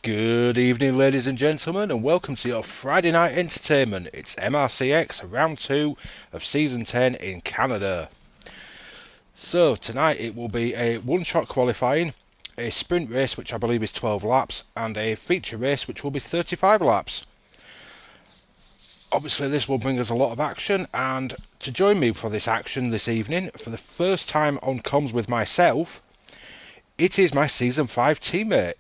Good evening, ladies and gentlemen, and welcome to your Friday night entertainment. It's MRC-X, round 2 of Season 10 in Canada. So, tonight it will be a one-shot qualifying, a sprint race which I believe is 12 laps, and a feature race which will be 35 laps. Obviously this will bring us a lot of action, and to join me for this action this evening, for the first time on comms with myself, it is my Season 5 teammate.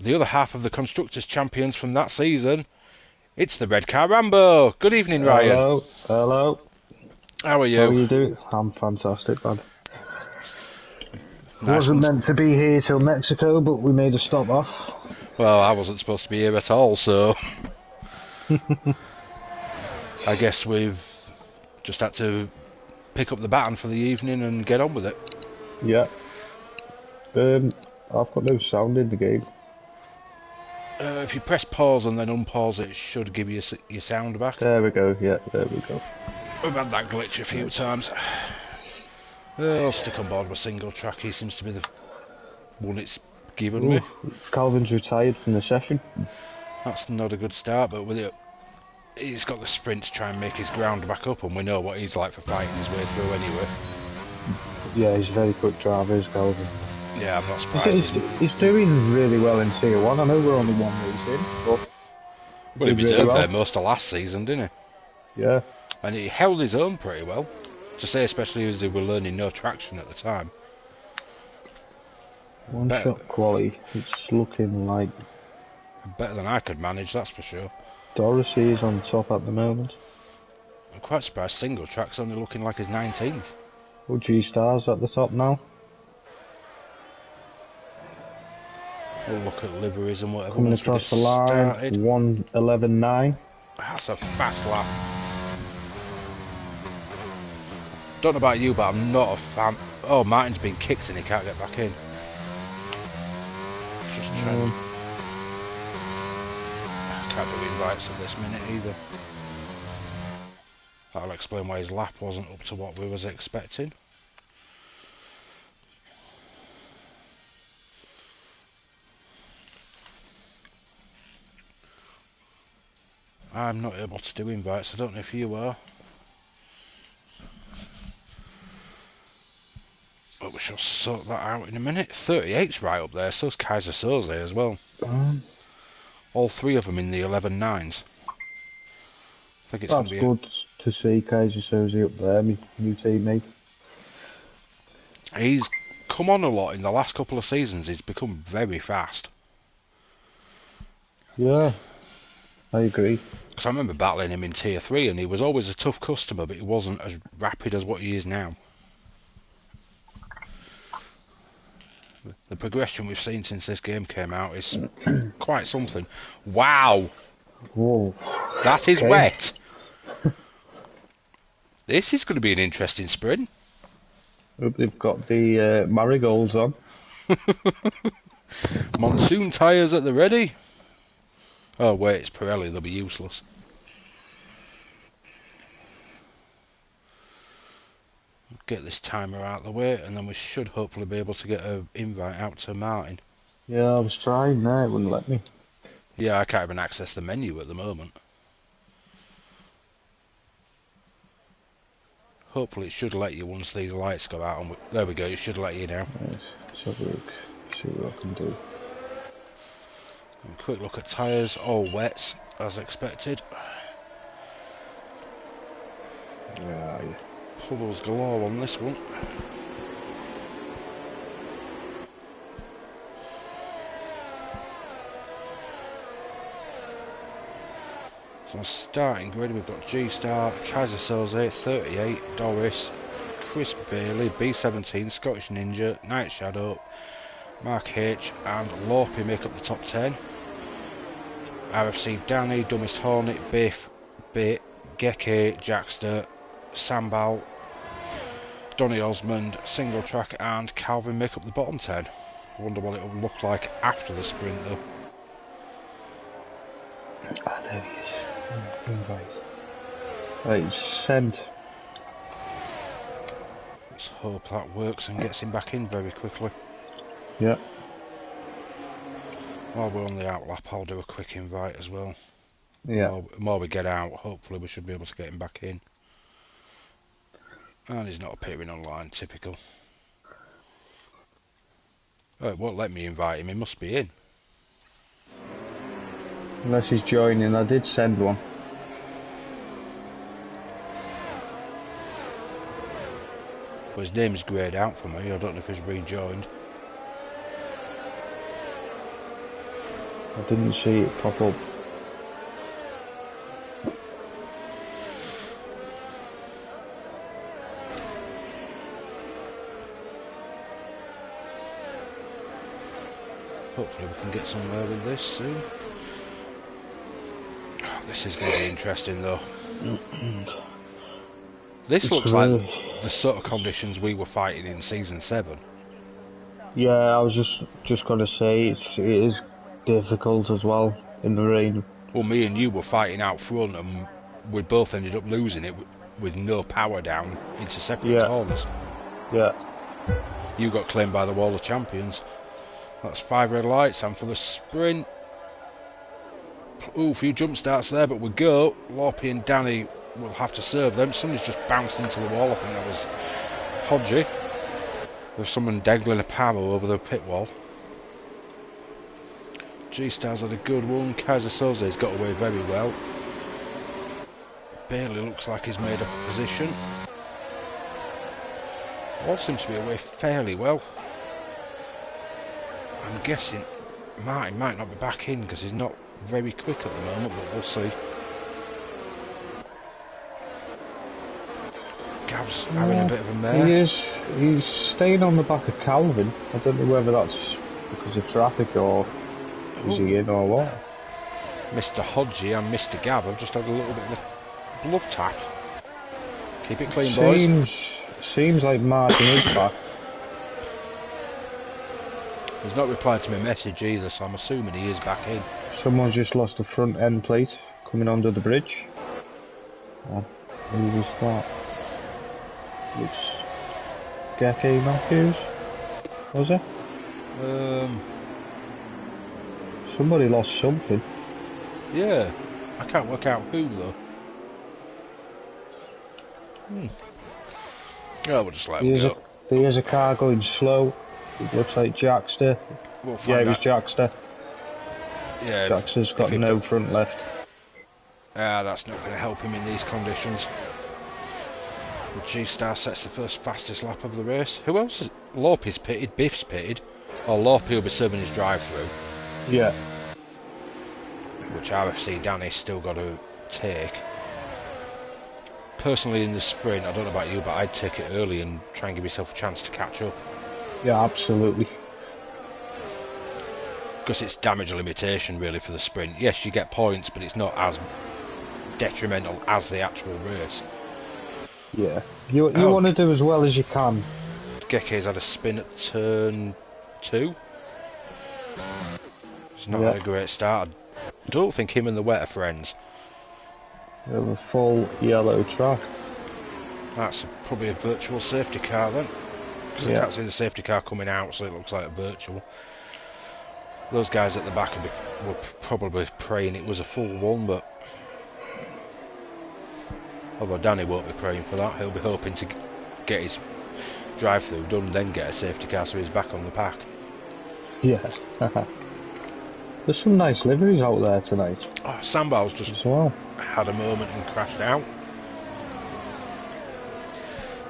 The other half of the Constructors' Champions from that season, it's the Red Car Rambo. Good evening, Ryan. Hello. How are you? How are you doing? I'm fantastic, man. Nice Wasn't one. meant to be here till Mexico, but we made a stop off. Well, I wasn't supposed to be here at all, so I guess we've just had to pick up the baton for the evening and get on with it. Yeah. I've got no sound in the game. If you press pause and then unpause it, should give you your sound back. There we go. Yeah, there we go. We've had that glitch a few times. I'll stick on board with single track. He seems to be the one it's given me. Calvin's retired from the session. That's not a good start, but with it, he's got the sprint to try and make his ground back up, and we know what he's like for fighting his way through anyway. Yeah, he's a very quick driver, is Calvin. Yeah, I'm not surprised. He's doing really well in Tier 1. I know we're only one race in, but... Well, he reserved there most of last season, didn't he? Yeah. And he held his own pretty well. To say, especially as they were learning no traction at the time. One-shot quality. It's looking like... better than I could manage, that's for sure. Dorothy is on top at the moment. I'm quite surprised single track's only looking like his 19th. Oh, G-Star's at the top now. We'll look at liveries and whatever. Coming across the line, 1:11.9. That's a fast lap. Don't know about you, but I'm not a fan. Oh, Martin's been kicked and he can't get back in. Just trying. I can't do invites at this minute either. That'll explain why his lap wasn't up to what we was expecting. I'm not able to do invites, I don't know if you are. But we shall sort that out in a minute. 38's right up there, so's Kaiser Soze as well. All three of them in the 11.9s. I think it's That's good to see Kaiser Soze up there, my new teammate. He's come on a lot in the last couple of seasons, he's become very fast. Yeah, I agree. Because I remember battling him in Tier 3 and he was always a tough customer, but he wasn't as rapid as what he is now. The progression we've seen since this game came out is quite something. Wow! Whoa. That is wet! This is going to be an interesting sprint. Hope they've got the marigolds on. Monsoon tyres at the ready. Oh wait, it's Pirelli, they'll be useless. Get this timer out of the way and then we should hopefully be able to get an invite out to Martin. Yeah, I was trying there, it wouldn't let me. Yeah, I can't even access the menu at the moment. Hopefully it should let you once these lights go out. And there we go, it should let you now. Let's have a look, see what I can do. A quick look at tyres, all wets as expected. Yeah. Puddles galore on this one. So starting grid, we've got G-Star, Kaiser Soze, 38, Doris, Chris Bailey, B17, Scottish Ninja, Night Shadow, Mark H and Lorpy make up the top 10. RFC Danny, Dummist Hornet, Biff, Bit, Geke, Jackster, Sambal, Donny Osmond, Single Track and Calvin make up the bottom 10. I wonder what it will look like after the sprint though. Ah, there he is. Invite. Right, it's sent. Let's hope that works and gets him back in very quickly. Yeah. While we're on the outlap, I'll do a quick invite as well. Yeah. The more we get out, hopefully we should be able to get him back in. And he's not appearing online, typical. Oh, it won't let me invite him, he must be in. Unless he's joining, I did send one. But his name's greyed out for me, I don't know if he's rejoined. I didn't see it pop up. Hopefully we can get somewhere with this soon. Oh, this is going to be interesting though. This looks like the sort of conditions we were fighting in Season 7. Yeah, I was just going to say it is difficult as well in the rain. Well, me and you were fighting out front and we both ended up losing it with no power down into separate corners. Yeah. You got claimed by the Wall of Champions. That's 5 red lights, and for the sprint... Ooh, a few jump starts there, but we go. Lorpy and Danny will have to serve them. Somebody's just bounced into the wall, I think that was Hodgie. There's someone dangling a panel over the pit wall. G-Star's had a good one. Kaiser Soze's got away very well. Bailey looks like he's made up a position. All seems to be away fairly well. I'm guessing Martin might not be back in because he's not very quick at the moment, but we'll see. Gav's having a bit of a mare. He's staying on the back of Calvin. I don't know whether that's because of traffic or is he in or what. Mr. Hodgie and Mr. Gav have just had a little bit of a blood tap. Keep it clean, boys. Seems like Martin is back. He's not replied to my message either, so I'm assuming he is back in. Someone's just lost a front end plate coming under the bridge. Oh, who was that? It's Geke Matthews, was it? Somebody lost something. Yeah, I can't work out who though. Oh, we'll just let him go. There's a car going slow. It looks like Jackster. Yeah, it was Jackster. Yeah, Jackster's got no front left. That's not going to help him in these conditions. The G-Star sets the first fastest lap of the race. Who else is... Lorpy's pitted, Biff's pitted. Or Lorpy will be serving his drive-through. Yeah. Which RFC Danny's still got to take. Personally in the sprint, I don't know about you, but I'd take it early and try and give yourself a chance to catch up. Yeah, absolutely. Because it's damage limitation really for the sprint. Yes, you get points, but it's not as detrimental as the actual race. Yeah, you want to do as well as you can. Geke's had a spin at turn 2. It's not had a great start. I don't think him and the wet are friends. We have a full yellow track. That's probably a virtual safety car then. Because I can't see the safety car coming out, so it looks like a virtual. Those guys at the back were probably praying it was a full one, but... Although Danny won't be praying for that, he'll be hoping to get his drive-through done, then get a safety car so he's back on the pack. Yes. There's some nice liveries out there tonight. Oh, Sambal's just had a moment and crashed out.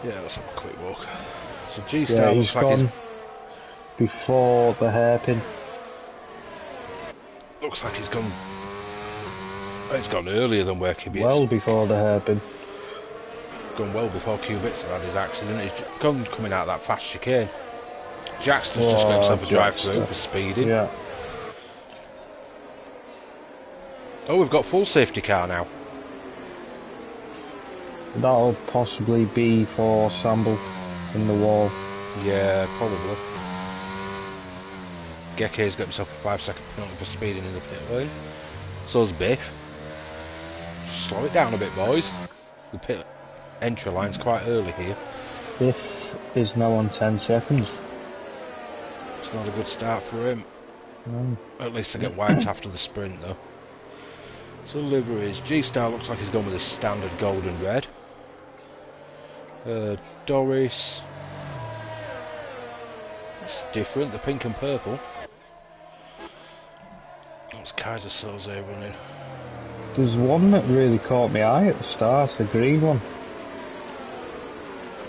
Yeah, let's have a quick walk. So G-Star looks like he's before the hairpin. Looks like he's gone... It's gone earlier than where Cubits. Well before the hairpin. Gone well before Cubits had his accident. He's gone coming out that fast chicane. Jackson's just got himself a drive-through for speeding. Yeah. Oh, we've got full safety car now. That'll possibly be for Samble in the wall. Yeah, probably. Geke's got himself a 5-second penalty for speeding in the pit lane. So's Biff. Slow it down a bit, boys. The pit entry line's quite early here. Biff is now on 10 seconds. It's not a good start for him. At least to get wiped after the sprint though. So liveries, G-Star looks like he's gone with his standard gold and red. Doris, it's different, the pink and purple. What's Kaiser Soze running? There's one that really caught my eye at the start, the green one.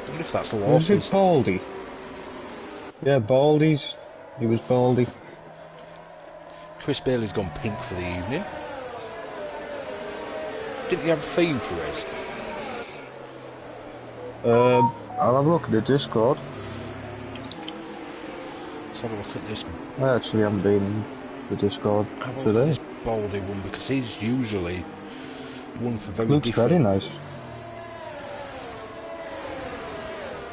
I wonder if that's the Was it Walkers. Baldy? Yeah, Baldy's. He was Baldy. Chris Bailey's gone pink for the evening. Didn't he have a theme for his? I'll have a look at the Discord. Let's have a look at this. I actually haven't been in the Discord Have a look at today. this Baldy one because he's usually one for very Looks different. very nice.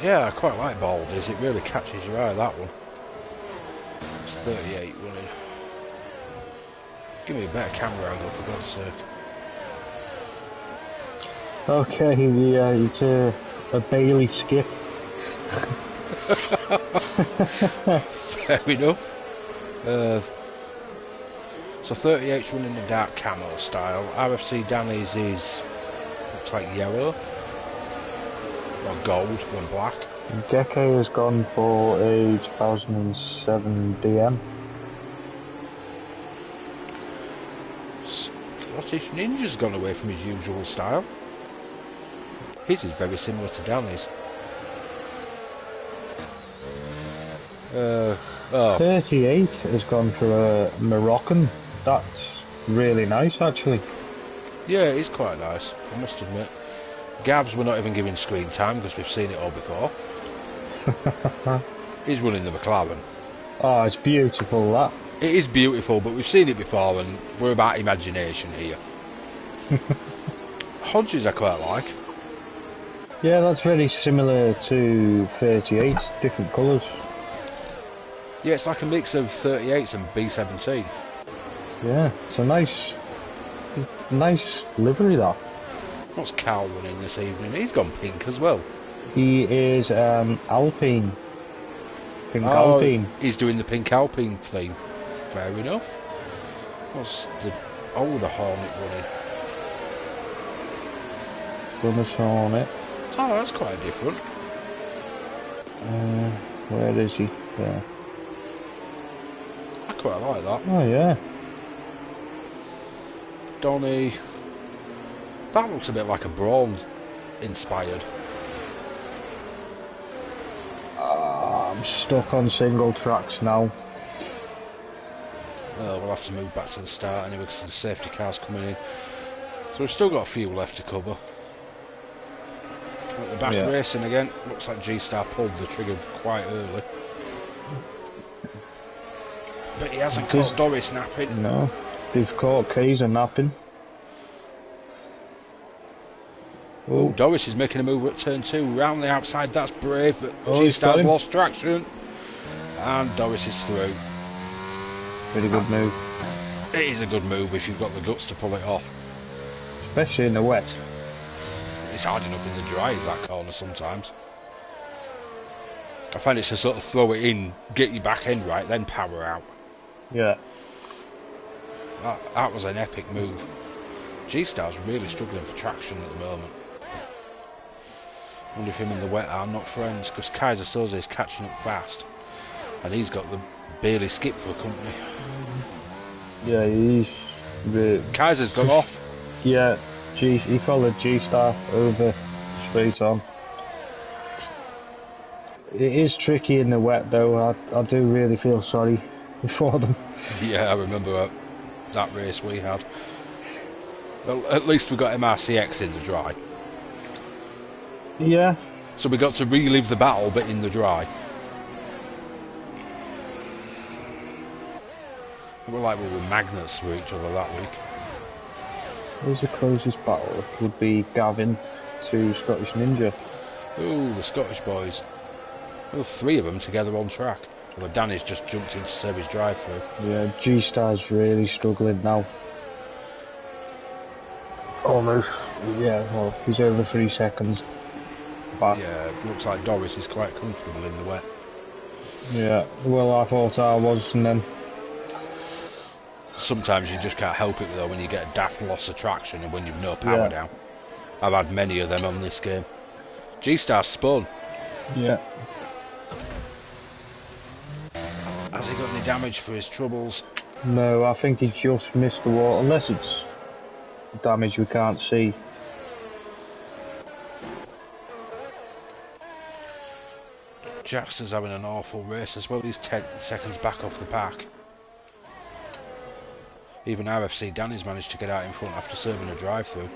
Yeah, I quite like Baldy's. It really catches your eye, that one. It's 38 running. Give me a better camera angle for God's sake. Okay, it's a Bailey skip. Fair enough. So 38's running the dark camo style. RFC Danny's is looks like yellow or gold, one black. Geke has gone for a 2007 DM. Scottish Ninja's gone away from his usual style. His is very similar to Danny's. Oh, 38 has gone for a Moroccan. That's really nice, actually. yeah, it is quite nice, I must admit. Gavs we're not even giving screen time because we've seen it all before. He's running the McLaren. Oh, it's beautiful, that. It is beautiful, but we've seen it before and we're about imagination here. Hodges I quite like. Yeah, that's very similar to 38, different colours. Yeah, it's like a mix of 38s and B17. Yeah, it's a nice livery, that. What's Cal running this evening? He's gone pink as well. He is Alpine. Pink Alpine. He's doing the pink Alpine theme. Fair enough. What's the older Hornet running? Gunners Hornet. Oh, that's quite different. Where is he? There. I quite like that. Oh, yeah. Donny. That looks a bit like a Brawn inspired. I'm stuck on single tracks now. We'll have to move back to the start anyway because the safety car's coming in. So we've still got a few left to cover. At the back racing again. Looks like G-Star pulled the trigger quite early. But he hasn't caught Doris napping. No. They've caught Kaiser napping. Oh, Doris is making a move at turn 2. Round the outside, that's brave, but Oh, G-Star's he's got him. lost traction. And Doris is through. Pretty good move. It is a good move if you've got the guts to pull it off. Especially in the wet. It's hard enough in the dry as that corner sometimes. I find it's to sort of throw it in, get your back end right, then power out. Yeah. That was an epic move. G-Star's really struggling for traction at the moment. Wonder if him and the wet are not friends, because Kaiser Soze is catching up fast. And he's got the Bailey skip for company. Yeah, he's... Kaiser's gone off. Yeah, he followed G-Star over straight on. It is tricky in the wet though, I do really feel sorry for them. Yeah, I remember that race we had. Well, at least we got MRC-X in the dry. Yeah. So we got to relive the battle, but in the dry. It looked like we were magnets for each other that week. Who's the closest battle? It would be Gavin to Scottish Ninja. Ooh, the Scottish boys. Oh, 3 of them together on track. Well, Danny's just jumped in to save his drive-through. Yeah, G-Star's really struggling now. Almost. Yeah, well, he's over 3 seconds back. Yeah, looks like Doris is quite comfortable in the wet. Yeah, well, I thought I was, and then Sometimes you just can't help it though when you get a daft loss of traction and when you've no power down. I've had many of them on this game. G-Star spun. Yeah. Has he got any damage for his troubles? No, I think he just missed the wall, unless it's damage we can't see. Jackson's having an awful race as well. He's 10 seconds back off the pack. Even RFC Danny's managed to get out in front after serving a drive-through.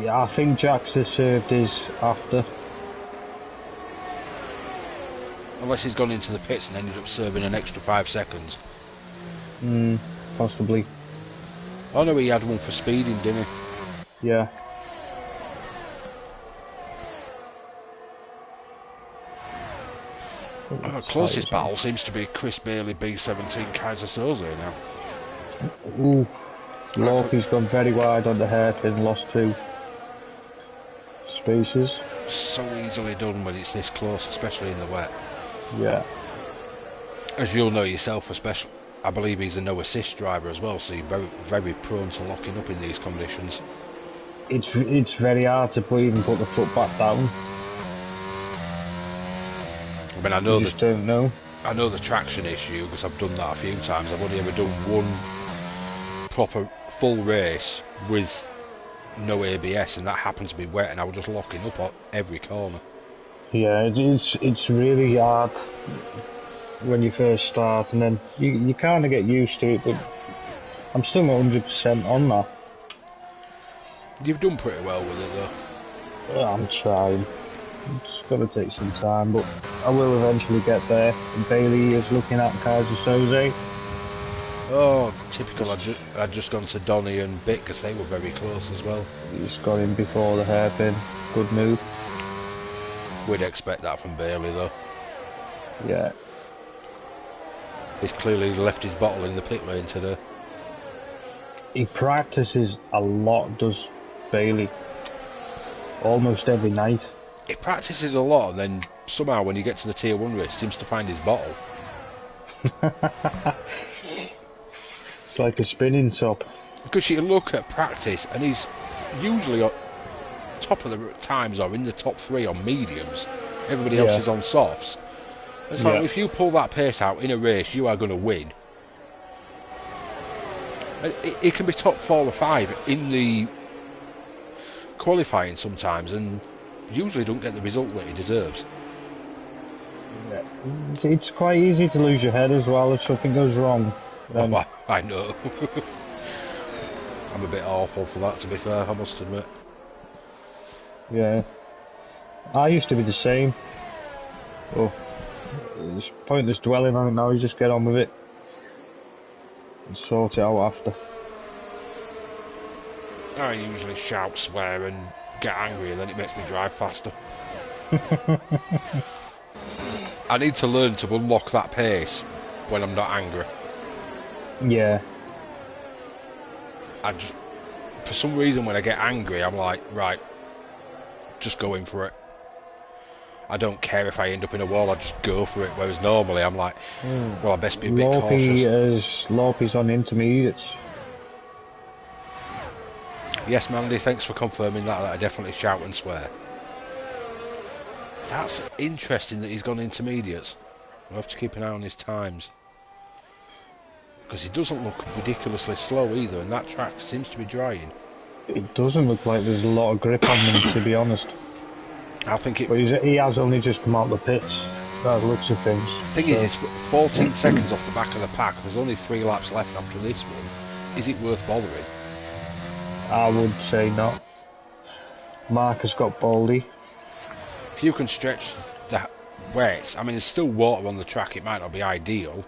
Yeah, I think Jackson served his after. Unless he's gone into the pits and ended up serving an extra 5 seconds. Possibly. Oh no, he had one for speeding, didn't he? Yeah. The closest battle seems to be Chris Bailey B17 Kaiser Soze now. Ooh. Lorky's gone very wide on the hairpin, lost 2 spaces. So easily done when it's this close, especially in the wet. Yeah. As you'll know yourself, especially, I believe he's a no assist driver as well, so you're very, very prone to locking up in these conditions. It's very hard to even put the foot back down. I mean, I know You just don't know. I know the traction issue because I've done that a few times. I've only ever done one proper full race with no ABS, and that happened to be wet, and I was just locking up at every corner. Yeah, it's really hard when you first start, and then you kind of get used to it, but I'm still not 100% on that. You've done pretty well with it though. I'm trying. It's got to take some time, but I will eventually get there. And Bailey is looking at Kaiser Soze. Oh, typical. I'd just gone to Donny and Bit because they were very close as well. He's got him before the hairpin. Good move. We'd expect that from Bailey though. Yeah. He's clearly left his bottle in the pit lane today. He practices a lot, does Bailey. Almost every night. He practices a lot, and then somehow when you get to the tier 1 race, seems to find his bottle. It's like a spinning top. Because you look at practice, and he's usually at top of the times or in the top 3 on mediums. Everybody else is on softs. It's like, if you pull that pace out in a race, you are going to win. It can be top 4 or 5 in the qualifying sometimes, and usually don't get the result that he deserves. Yeah. It's quite easy to lose your head as well if something goes wrong. Oh, I know. I'm a bit awful for that, to be fair, I must admit. Yeah. I used to be the same. Oh, it's pointless dwelling on it now, you just get on with it. And sort it out after. I usually shout, swear and get angry, and then it makes me drive faster. I need to learn to unlock that pace when I'm not angry. Yeah. For some reason when I get angry, I'm like, right, just going for it. I don't care if I end up in a wall, I just go for it. Whereas normally I'm like, well, I best be a bit cautious. Lorpy's on intermediates. Yes, Mandy, thanks for confirming that I definitely shout and swear. That's interesting that he's gone intermediates. We'll have to keep an eye on his times. Because he doesn't look ridiculously slow either, and that track seems to be drying. It doesn't look like there's a lot of grip on him, to be honest. I think it... But he has only just come out the pits, by the looks of things. The thing is, it's 14 seconds off the back of the pack. There's only 3 laps left after this one. Is it worth bothering? I would say not. Mark has got Baldy. If you can stretch the wets, I mean, there's still water on the track. It might not be ideal.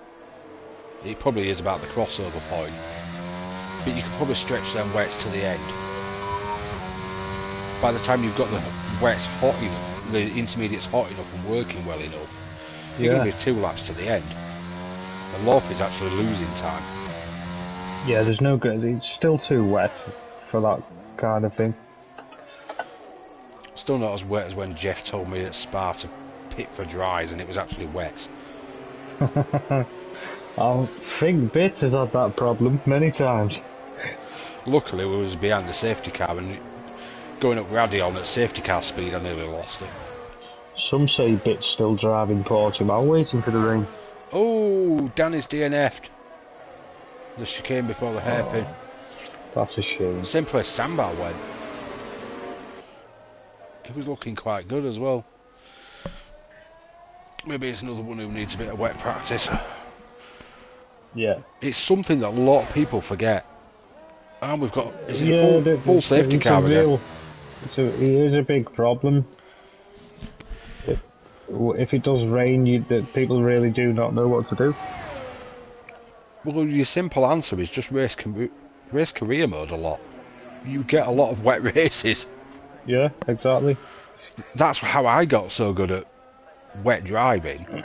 It probably is about the crossover point. But you can probably stretch them wets to the end. By the time you've got the wets hot enough, the intermediates hot enough and working well enough, you're going to be 2 laps to the end. And Lorp is actually losing time. Yeah, there's no good. It's still too wet for that kind of thing. Still not as wet as when Jeff told me at Spa to pit for dries and it was actually wet. I think Bit has had that problem many times. Luckily, we was behind the safety car and going up Radion at safety car speed, I nearly lost it. Some say Bit's still driving Portimao, waiting for the rain. Oh, Danny's DNF'd. The chicane before the hairpin. That's a shame. Same place Sandbar went. He was looking quite good as well. Maybe it's another one who needs a bit of wet practice. Yeah. It's something that a lot of people forget. And we've got, is it a full safety car again? It is a big problem. If it does rain, people really do not know what to do. Well, your simple answer is just race career mode a lot. You get a lot of wet races. Yeah, exactly. That's how I got so good at wet driving.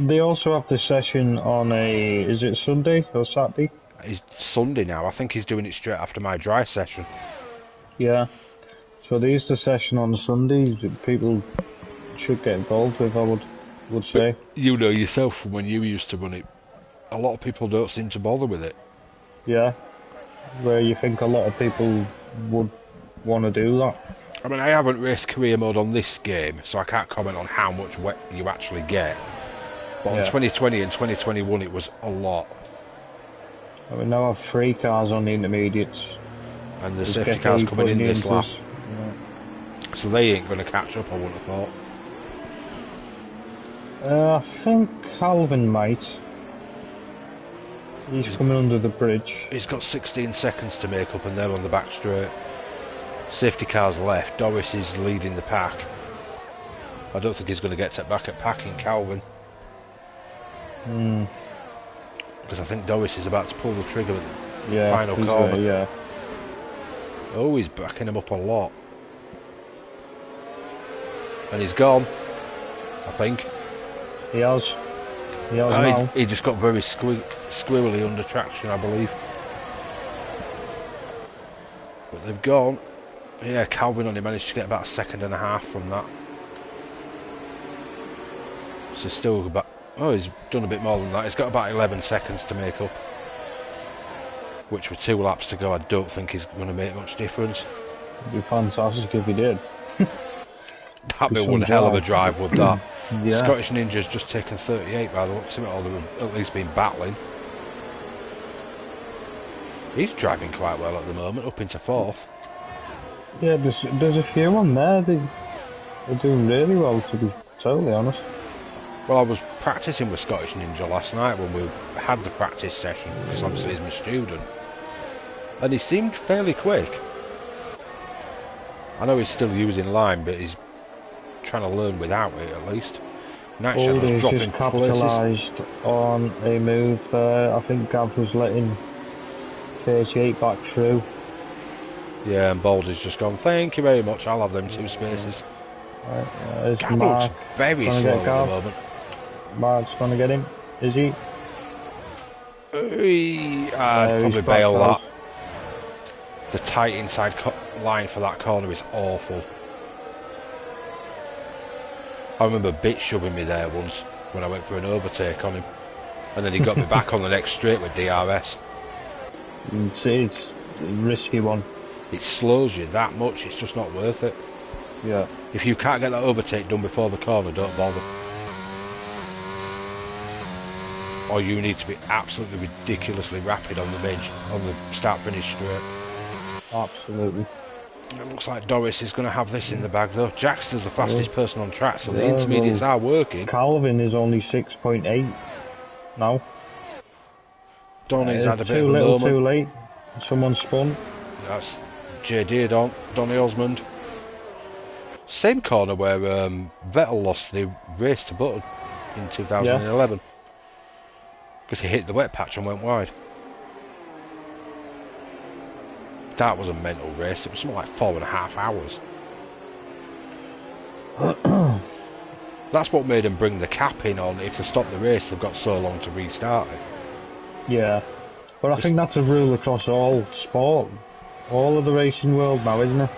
They also have the session on is it Sunday or Saturday? It's Sunday now. I think he's doing it straight after my dry session. Yeah. So they used the session on Sunday that people should get involved with, I would say. But you know yourself from when you used to run it, a lot of people don't seem to bother with it. Yeah. Where you think a lot of people would want to do that. I mean, I haven't raced career mode on this game, so I can't comment on how much wet you actually get. But on 2020 and 2021, it was a lot. We now have 3 cars on the intermediates. And the safety cars coming in this lap. Yeah. So they ain't going to catch up, I wouldn't have thought. I think Calvin might. He's coming under the bridge. He's got 16 seconds to make up and they're on the back straight. Safety car's left. Doris is leading the pack. I don't think he's going to get back at packing Calvin. Because I think Doris is about to pull the trigger at the final corner. Yeah. Oh, he's backing him up a lot. And he's gone, I think. He has. He just got very squirrely under traction, I believe. But they've gone. Yeah, Calvin only managed to get about 1.5 seconds from that. So still about... Oh, he's done a bit more than that. He's got about 11 seconds to make up. Which with 2 laps to go, I don't think he's going to make much difference. It'd be fantastic if he did. That'd be one hell of a drive, would that? Yeah. Scottish Ninja's just taken 38 by the looks of it, or they've at least been battling. He's driving quite well at the moment, up into 4th. Yeah, there's a few on there. They're doing really well, to be totally honest. Well, I was practicing with Scottish Ninja last night when we had the practice session, because obviously he's my student. And he seemed fairly quick. I know he's still using line, but he's trying to learn without it at least. Aldi's just capitalised on a move there. I think Gav was letting 38 back through. Yeah, and Baldy's just gone, thank you very much, I'll have them 2 spaces. Right, Gav looks very slow at the moment. Mark's going to get him, is he? I'd probably bail that. The tight inside line for that corner is awful. I remember Bit shoving me there once when I went for an overtake on him, and then he got me back on the next straight with DRS. It's a risky one. It slows you that much, it's just not worth it. Yeah. If you can't get that overtake done before the corner, don't bother. Or you need to be absolutely ridiculously rapid on the start-finish straight. Absolutely. It looks like Doris is going to have this in the bag though. Jackster's the fastest person on track, so the intermediates are working. Calvin is only 6.8 now. Donny's had a bit too of a little, moment. too late. Someone spun. That's JD Donny Osmond. Same corner where Vettel lost the race to Button in 2011. Because he hit the wet patch and went wide. That was a mental race. It was something like 4.5 hours. That's what made them bring the cap in on. If they stop the race, they've got so long to restart it. Yeah, but I think that's a rule across all sport, all of the racing world now, isn't it?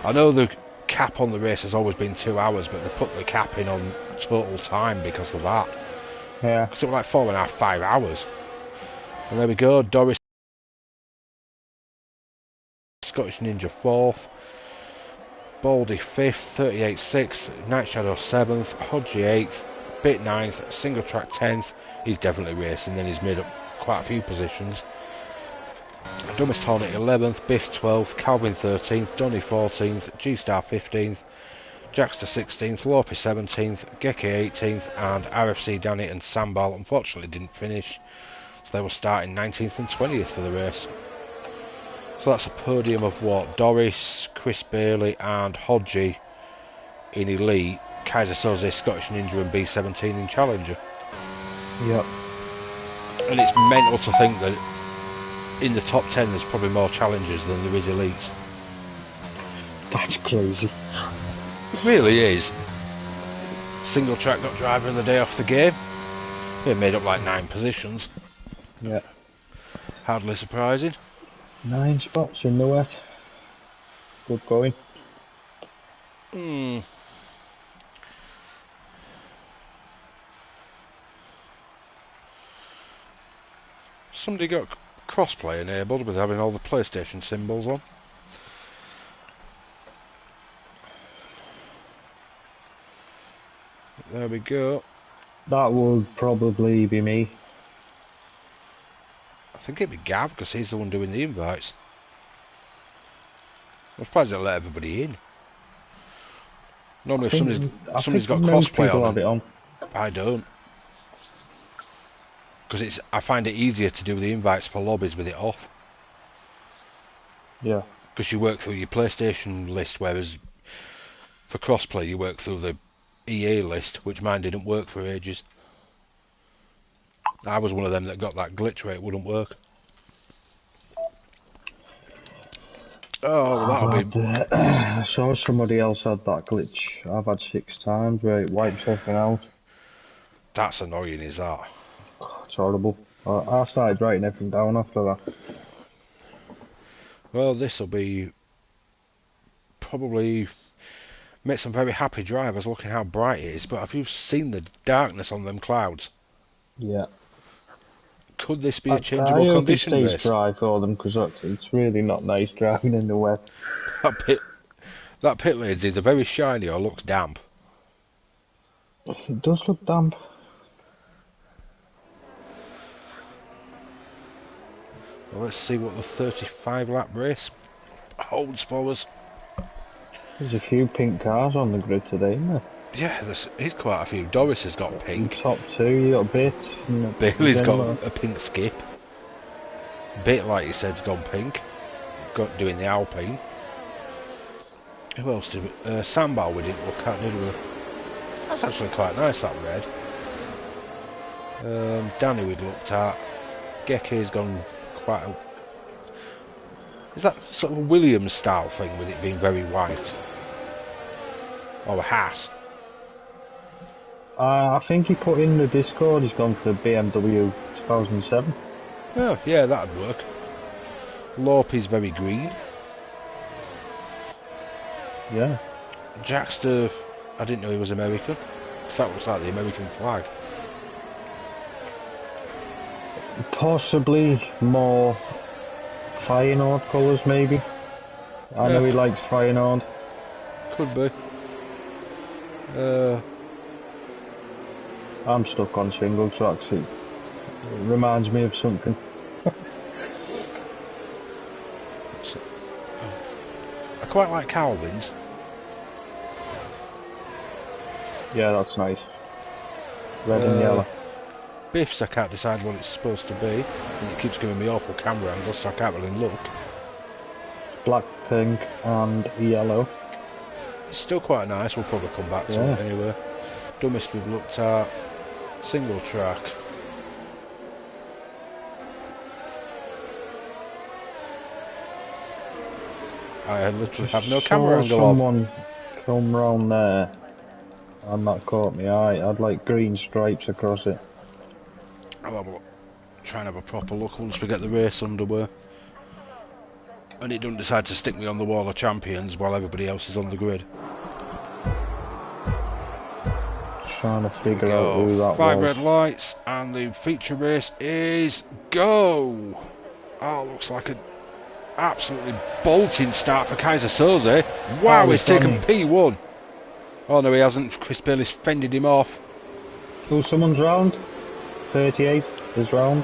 I know the cap on the race has always been 2 hours, but they put the cap in on total time because of that. Yeah. Because it was like 4.5, 5 hours. And there we go, Doris Scottish Ninja 4th, Baldy 5th, 38.6, Night Shadow 7th, Hodgie 8th, Bit 9th, Single Track 10th. He's definitely racing, then he's made up quite a few positions. Dumbest Hornet 11th, Biff 12th, Calvin 13th, Donny 14th, G-Star 15th, Jackster 16th, Lopi 17th, Geki 18th, and RFC Danny and Sambal unfortunately didn't finish, so they will start in 19th and 20th for the race. So that's a podium of what? Doris, Chris Bailey and Hodgie in Elite, Kaiser Soze, Scottish Ninja and B17 in Challenger. Yep. And it's mental to think that in the top 10 there's probably more challengers than there is elites. That's crazy. It really is. Single track got driver in the day off the game. It made up like 9 positions. Yeah. Hardly surprising. 9 spots in the wet. Good going. Somebody got crossplay enabled with having all the PlayStation symbols on. There we go. That would probably be me. I think it'd be Gav because he's the one doing the invites. I'm surprised they'll let everybody in. Normally if somebody's got crossplay on, I don't. Because I find it easier to do the invites for lobbies with it off. Yeah. Because you work through your PlayStation list, whereas for crossplay you work through the EA list, which mine didn't work for ages. I was one of them that got that glitch where it wouldn't work. Oh, well, that'll be... I saw somebody else had that glitch. I've had 6 times where it wipes everything out. That's annoying, is that? It's horrible. I started writing everything down after that. Well, this will be probably make some very happy drivers looking how bright it is, but have you seen the darkness on them clouds? Yeah. Could this be a I changeable hope it condition stays race? dry for them because it's really not nice driving in the wet. That pit lane's either very shiny or looks damp. It does look damp. Well, let's see what the 35 lap race holds for us. There's a few pink cars on the grid today, isn't there? Yeah, there's quite a few. Doris has got pink. The top 2, you got Bit. Bailey's got a pink skip. Bit, like you said, has gone pink. Got doing the Alpine. Who else did we... Sambal we didn't look at, did we? That's actually quite nice, that red. Danny we'd looked at. Geke's gone quite a... Is that sort of a Williams style thing with it being very white? Or a Haas? I think he put in the Discord, he's gone for BMW 2007. Oh, yeah, that'd work. Lopi's very green. Yeah. Jackster, I didn't know he was American. 'Cause that looks like the American flag. Possibly more Feyenoord colours, maybe. I know he likes Feyenoord. Could be. I'm stuck on single tracks. It reminds me of something. I quite like Calvin's. Yeah, that's nice. Red and yellow. Biff's, I can't decide what it's supposed to be, and it keeps giving me awful camera angles, so I can't really look. Black, pink and yellow. It's still quite nice, we'll probably come back to it anyway. Dumbest we've looked at, single track. I literally have no camera angle off. Someone come round there and that caught my eye. I'd like green stripes across it. I'll have a look. Try and have a proper look once we get the race underway. And it doesn't decide to stick me on the wall of champions while everybody else is on the grid. trying to figure out Go. who that 5 was. red lights, and the feature race is go. Oh, looks like an absolutely bolting start for Kaiser Soze. Wow, Oh, he's taken Donny. P1. Oh no, he hasn't. Chris Bailey's fended him off. Oh, someone's round. 38 is round.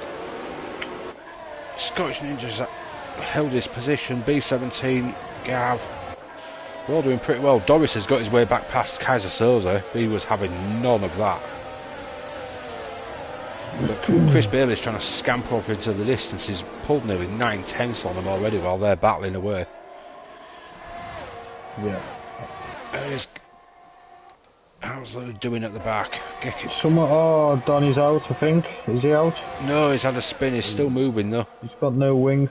Scottish Ninjas held his position. B17, Gav. We're all doing pretty well. Doris has got his way back past Kaiser Soze. He was having none of that. But Chris Bailey's trying to scamper off into the distance. He's pulled nearly 9/10 on them already while they're battling away. Yeah. How's he doing at the back? Oh, Donny's out, I think. Is he out? No, he's had a spin. He's still moving though. He's got no wing.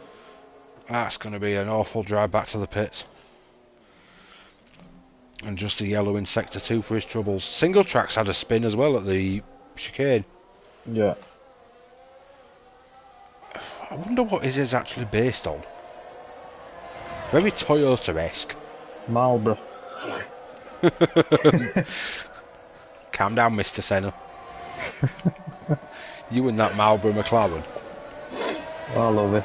That's going to be an awful drive back to the pits. And just a yellow in sector 2 for his troubles. Single Track's had a spin as well at the chicane. Yeah. I wonder what his is actually based on. Very Toyota-esque. Marlborough. Calm down, Mr. Senna. You and that Marlboro McLaren. I love it.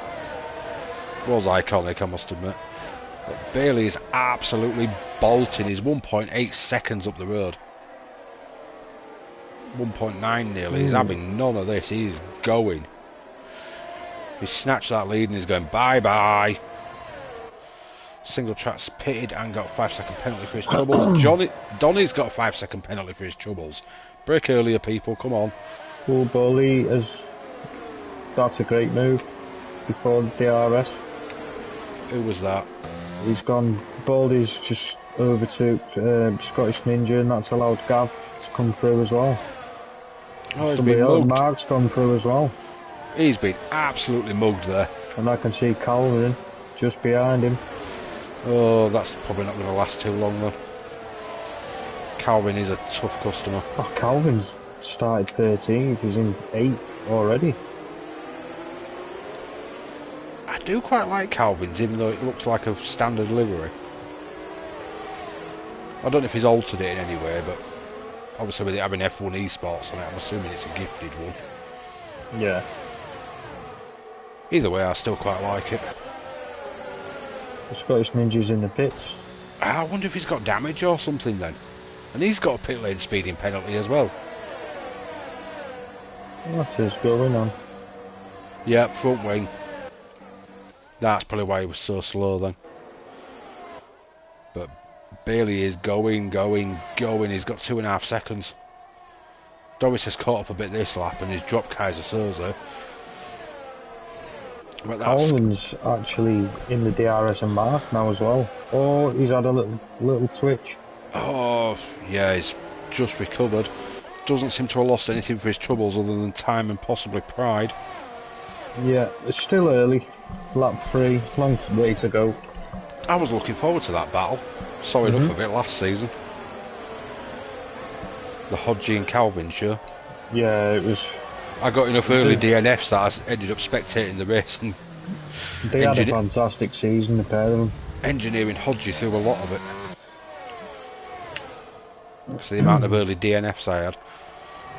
Was iconic, I must admit. But Bailey is absolutely bolting. He's 1.8 seconds up the road. 1.9 nearly. He's having none of this. He's going. He snatched that lead and he's going bye-bye. Single Track's pitted and got a 5-second penalty for his troubles. Donny's got a 5-second penalty for his troubles. Break earlier, people. Come on. Cool Bully is... That's a great move. Before the DRS. Who was that? He's gone... Baldy's just overtook Scottish Ninja, and that's allowed Gav to come through as well. Oh, he's been mugged. Mark's gone through as well. He's been absolutely mugged there. And I can see Calvin just behind him. Oh, that's probably not going to last too long though. Calvin is a tough customer. Oh, Calvin's started 13th, he's in 8th already. I do quite like Calvin's, even though it looks like a standard livery. I don't know if he's altered it in any way, but obviously with it having F1 esports on it, I'm assuming it's a gifted one. Yeah. Either way, I still quite like it. The Scottish Ninja's in the pits. I wonder if he's got damage or something then. And he's got a pit lane speeding penalty as well. What is going on? Yeah, front wing. That's probably why he was so slow then. But Bailey is going. He's got 2.5 seconds. Doris has caught up a bit this lap and he's dropped Kaiser Soze. Calvin's actually in the DRS and Mark now as well. Oh, he's had a little twitch. Oh, yeah, he's just recovered. Doesn't seem to have lost anything for his troubles other than time and possibly pride. Yeah, it's still early. Lap 3, long way to go. I was looking forward to that battle. Saw enough of it last season. The Hodgie and Calvin show. Yeah, it was... I got enough early DNFs that I ended up spectating the race and they had a fantastic season, the pair of them. Engineering Hodgie through a lot of it. Because the amount of early DNFs I had.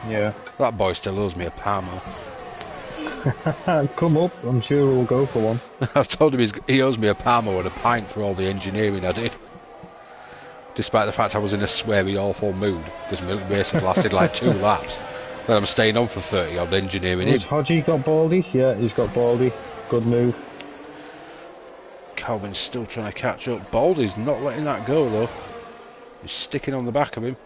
Yeah. That boy still owes me a Parmo. Come up, I'm sure we'll go for one. I've told him he owes me a Parmo and a pint for all the engineering I did. Despite the fact I was in a sweary awful mood, because my race had lasted like 2 laps. Then I'm staying on for 30 odd engineering. Has Hodgie got Baldy? Yeah, he's got Baldy. Good move. Calvin's still trying to catch up. Baldy's not letting that go though. He's sticking on the back of him.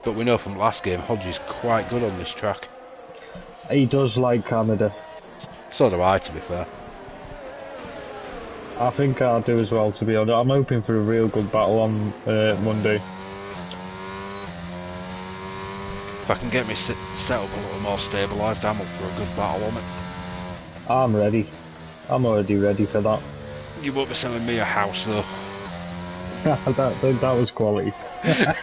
But we know from last game, Hodgie's quite good on this track. He does like Canada. So do I, to be fair. I think I do as well, to be honest. I'm hoping for a real good battle on Monday. If I can get me set up a little more stabilised, I'm up for a good battle on it. I'm ready. I'm already ready for that. You won't be selling me a house though. that was quality. I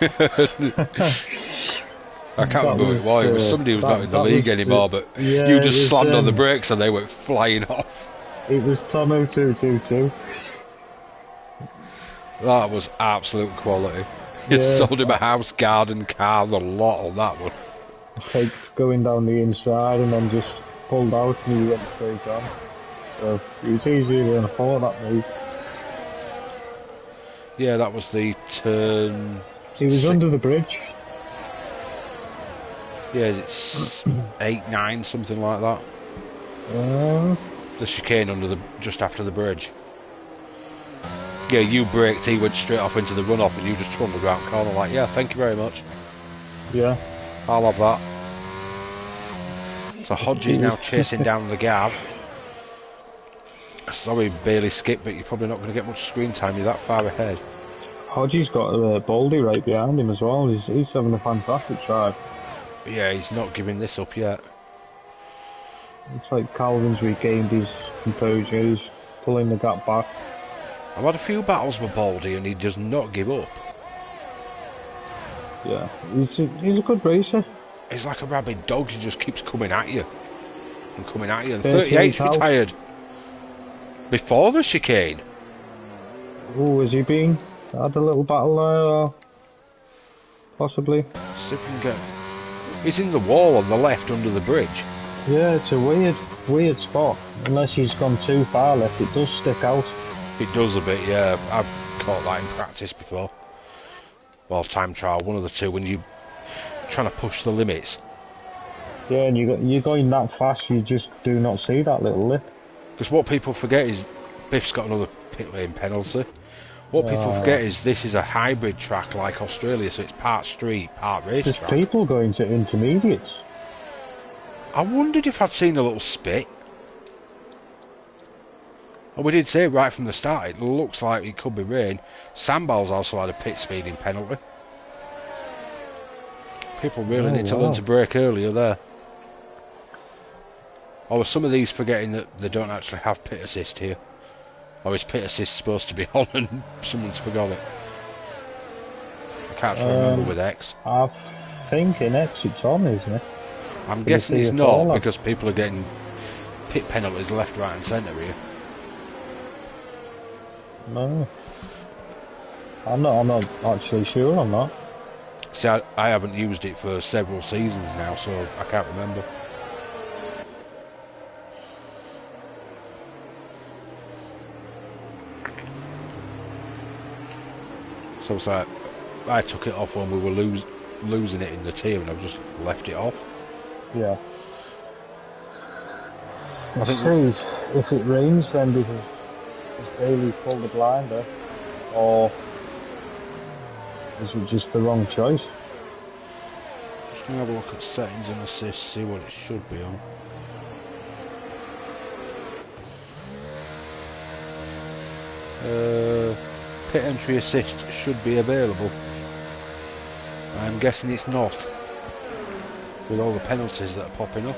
can't remember who it was. It was somebody who's not in the league anymore, but yeah, you just slammed on the brakes and they went flying off. It was Tomo222. That was absolute quality. You Yeah. sold him a house, garden, car, the lot on that one. Faked going down the inside and then just pulled out and he went straight on. So it was easier than I thought, that move. Yeah, that was the turn. He was under the bridge. Yeah, is it 8, 9, something like that? The chicane just after the bridge. Yeah, you braked, he went straight off into the runoff and you just trundled around the corner like, yeah, thank you very much. Yeah. I'll have that. So Hodges now chasing down the Gav. Sorry, Bailey skip, but you're probably not going to get much screen time. You're that far ahead. Hodges got Baldy right behind him as well. He's having a fantastic try. Yeah, he's not giving this up yet. Looks like Calvin's regained his composure. He's pulling the gap back. I've had a few battles with Baldy and he does not give up. Yeah, he's a good racer. He's like a rabid dog, he just keeps coming at you. And coming at you. And 38's 38's retired. Before the chicane. Oh, has he been? Had a little battle there, or possibly? See if we can get... He's in the wall on the left under the bridge. Yeah, it's a weird spot. Unless he's gone too far left, it does stick out. It does a bit, yeah. I've caught that in practice before. Or time trial, one of the two, when you're trying to push the limits. Yeah, and you're going that fast, you just do not see that little lip. Because what people forget is Biff's got another pit lane penalty. What people forget is this is a hybrid track like Australia, so it's part street, part racetrack. There's people going to intermediates. I wondered if I'd seen a little spit. Oh, we did say right from the start, it looks like it could be rain. Sandbal's also had a pit speeding penalty. People really need to learn to brake earlier there. Or are some of these forgetting that they don't actually have pit assist here? Or is pit assist supposed to be on and someone's forgot it? I can't remember with X. I think in X it's on, isn't it? I'm guessing it's not, because people are getting pit penalties left, right and centre here. No. I'm not actually sure on that. See, I haven't used it for several seasons now, so I can't remember. So it's like, I took it off when we were losing it in the tier and I've just left it off. Yeah. Let's see if it rains then, because Bailey pulled the blinder, or is it just the wrong choice? Just gonna have a look at settings and assist, see what it should be on. Pit entry assist should be available. I'm guessing it's not, with all the penalties that are popping up.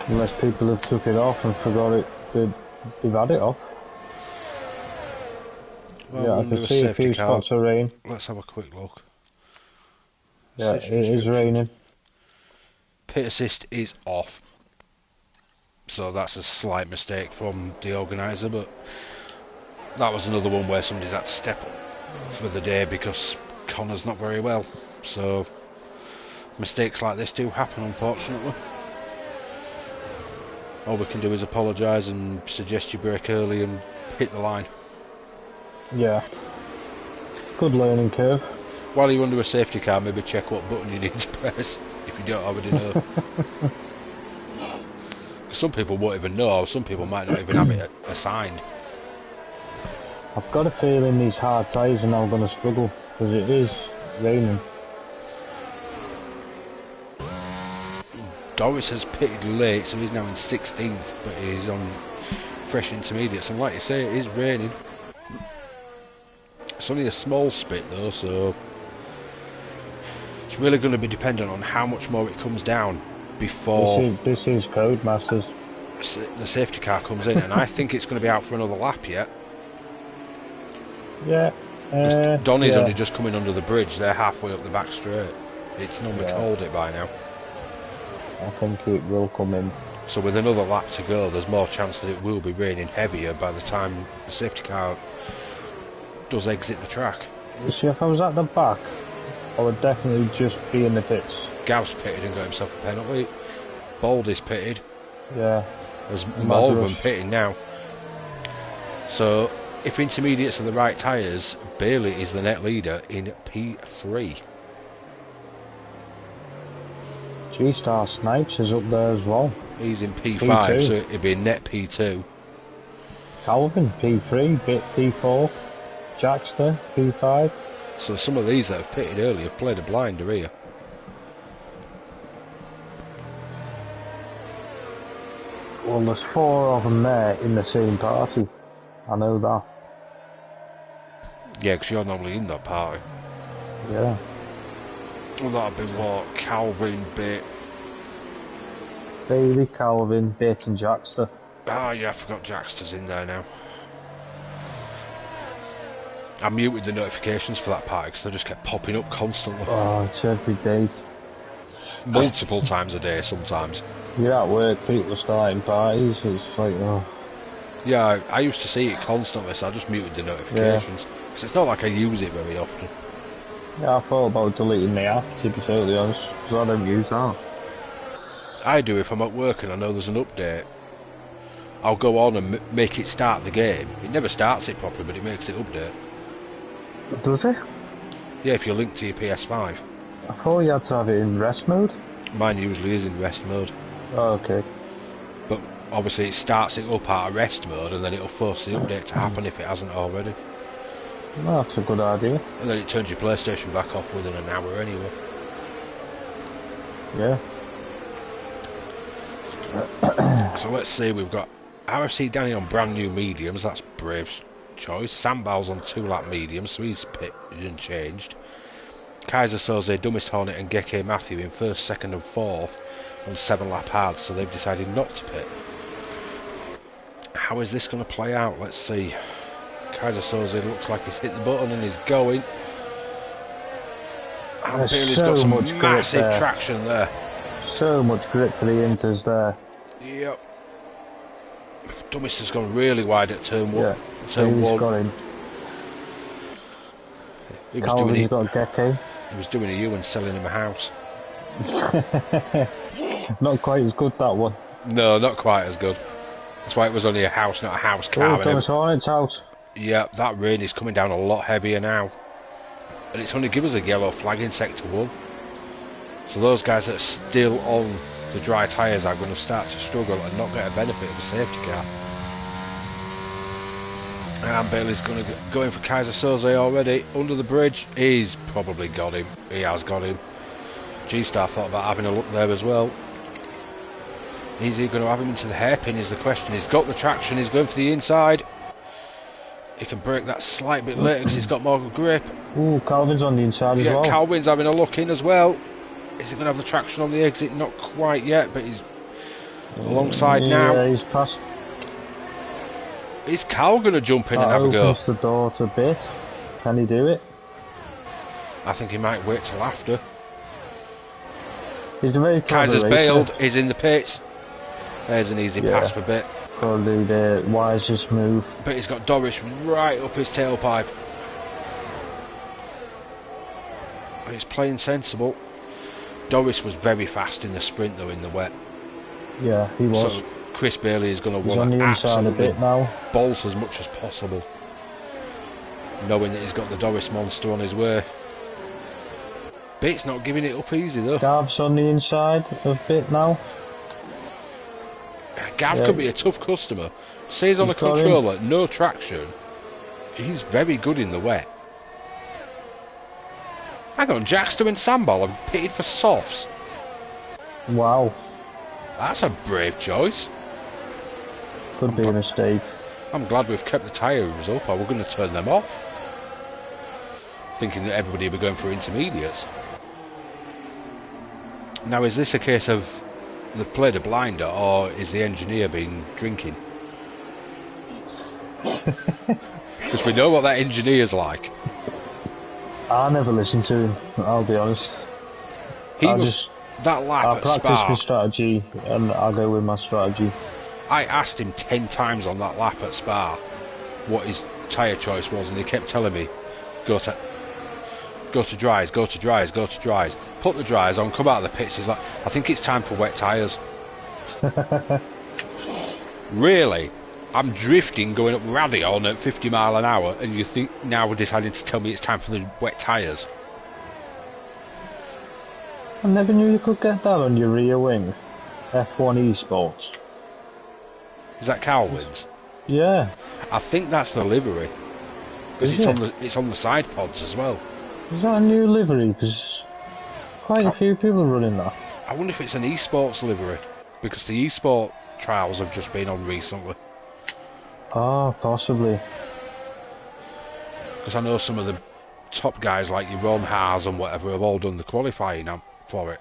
Unless people have took it off and forgot it, they've had it off. Well, yeah, I can see a few spots of rain. Let's have a quick look. Yeah, it is raining. Pit assist is off. So that's a slight mistake from the organiser, but that was another one where somebody's had to step up for the day because Connor's not very well. So mistakes like this do happen, unfortunately. All we can do is apologise and suggest you brake early and hit the line. Yeah. Good learning curve. While you're under a safety car, maybe check what button you need to press if you don't already know. Some people won't even know, or some people might not even have it assigned. I've got a feeling these hard tyres are now going to struggle, because it is raining. Doris has pitted late, so he's now in 16th, but he's on fresh intermediates. And like you say, it is raining. It's only a small spit though, so it's really going to be dependent on how much more it comes down before this is Codemasters. The safety car comes in, and I think it's going to be out for another lap yet. Yeah. Donny's only just coming under the bridge. They're halfway up the back straight. It's normally called it by now. I think it will come in. So with another lap to go, there's more chance that it will be raining heavier by the time the safety car does exit the track. You see, if I was at the back, I would definitely just be in the pits. Gav's pitted and got himself a penalty. Baldy's pitted. Yeah. There's more of them pitting now. So, if intermediates are the right tyres, Bailey is the net leader in P3. G-Star Snipes is up there as well. He's in P5, P2. so it'd be net P2. Calvin, P3, Bit P4. Jackster, P5. So some of these that have pitted early have played a blinder here. Well, there's 4 of them there in the same party. I know that. Yeah, because you're normally in that party. Yeah. Well, that'd be what? Calvin, Bit. Bailey, Calvin, Bit and Jackster. Ah, yeah, I forgot Jackster's in there now. I muted the notifications for that party because they just kept popping up constantly. Oh, it's every day. Multiple times a day sometimes. You're at work, people are starting parties, it's like, oh. Yeah, I used to see it constantly, so I just muted the notifications. Because it's not like I use it very often. Yeah, I thought about deleting the app, to be totally honest, because I don't use that. I do if I'm at work and I know there's an update. I'll go on and make it start the game. It never starts it properly, but it makes it update. Does it? Yeah, if you're linked to your PS5. I thought you had to have it in rest mode. Mine usually is in rest mode. Oh, okay. But obviously it starts it up out of rest mode and then it'll force the update to happen if it hasn't already. Well, that's a good idea. And then it turns your PlayStation back off within an hour anyway. Yeah. So let's see, we've got RFC Danny on brand new mediums, that's Brave's choice. Sambal's on 2-lap mediums, so he's pitted and changed. Kaiser Soze, Dummist Hornet and Geke Matthew in 1st, 2nd and 4th on 7-lap hards, so they've decided not to pit. How is this going to play out? Let's see. Kaiser Soze looks like he's hit the button and he's going. And Bailey's got some massive traction there. So much grip for the Inters there. Yep. Dummist has gone really wide at turn 1. Yeah, Turn 1. Got him. He was Calvin's doing got Geke. He was doing a U and selling him a house. Not quite as good, that one. No, not quite as good. That's why it was only a house, not a house car. Oh, Thomas Hornet's out. Yeah, that rain is coming down a lot heavier now. And it's only given us a yellow flag in Sector 1. So those guys that are still on the dry tyres are going to start to struggle and not get a benefit of a safety car. And Bailey's going to go in for Kaiser Soze already. Under the bridge, he's probably got him. He has got him. G-Star thought about having a look there as well. Is he going to have him into the hairpin is the question. He's got the traction, he's going for the inside. He can break that slight bit later because he's got more grip. Ooh, Calvin's on the inside as well. Yeah, Calvin's having a look in as well. Is he going to have the traction on the exit? Not quite yet, but he's alongside now. Yeah, he's past. Is Cal going to jump in and have a go? Opens the door to Bit. Can he do it? I think he might wait till after. He's a very clever Kaiser's racer. bailed, he's in the pits. There's an easy pass for Bit. Probably the wisest move. But he's got Doris right up his tailpipe. But he's playing sensible. Doris was very fast in the sprint though in the wet. Yeah, he was. So Chris Bailey is going to He's want on to the inside a absolutely bit now. bolt as much as possible, knowing that he's got the Doris monster on his way. Bit's not giving it up easy though. Gav's on the inside a bit now. Gav could be a tough customer. Stays on the controller, no traction. He's very good in the wet. Hang on, Jackster and Sambal have pitted for softs. Wow. That's a brave choice. Could be a mistake. I'm glad we've kept the tyres up, or we're going to turn them off. Thinking that everybody will be going for intermediates. Now, is this a case of they've played a blinder, or is the engineer been drinking? Because we know what that engineer's like. I never listen to him, I'll be honest. That lap I at practice Spa, my strategy and I go with my strategy. I asked him 10 times on that lap at Spa what his tyre choice was, and he kept telling me, go go to dries, go to dries, go to dries. Put the dries on, come out of the pits. He's like, I think it's time for wet tyres. Really? I'm drifting, going up Radion at 50 mile an hour, and you think now we're deciding to tell me it's time for the wet tyres? I never knew you could get that on your rear wing. F1 Esports. Is that Calvin's? Yeah. I think that's the livery. Because it's on the side pods as well. Is that a new livery? Because quite a few people are running that. I wonder if it's an esports livery. Because the esport trials have just been on recently. Oh, possibly. Because I know some of the top guys like your Ron Haas and whatever have all done the qualifying for it.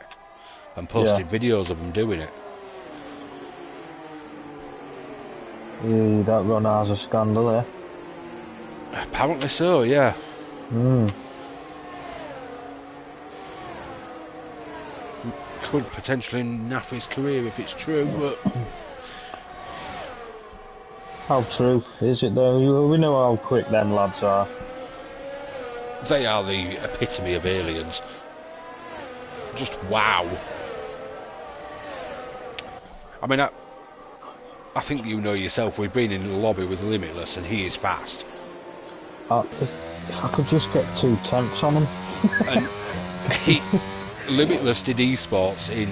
And posted videos of them doing it. Yeah, that run has a scandal there. Apparently so, yeah. Could potentially naff his career if it's true, but... How true is it though? We know how quick them lads are. They are the epitome of aliens. Just wow. I mean, I think you know yourself, we've been in the lobby with Limitless and he is fast. If I could just get 2 tanks on him. And Limitless did esports in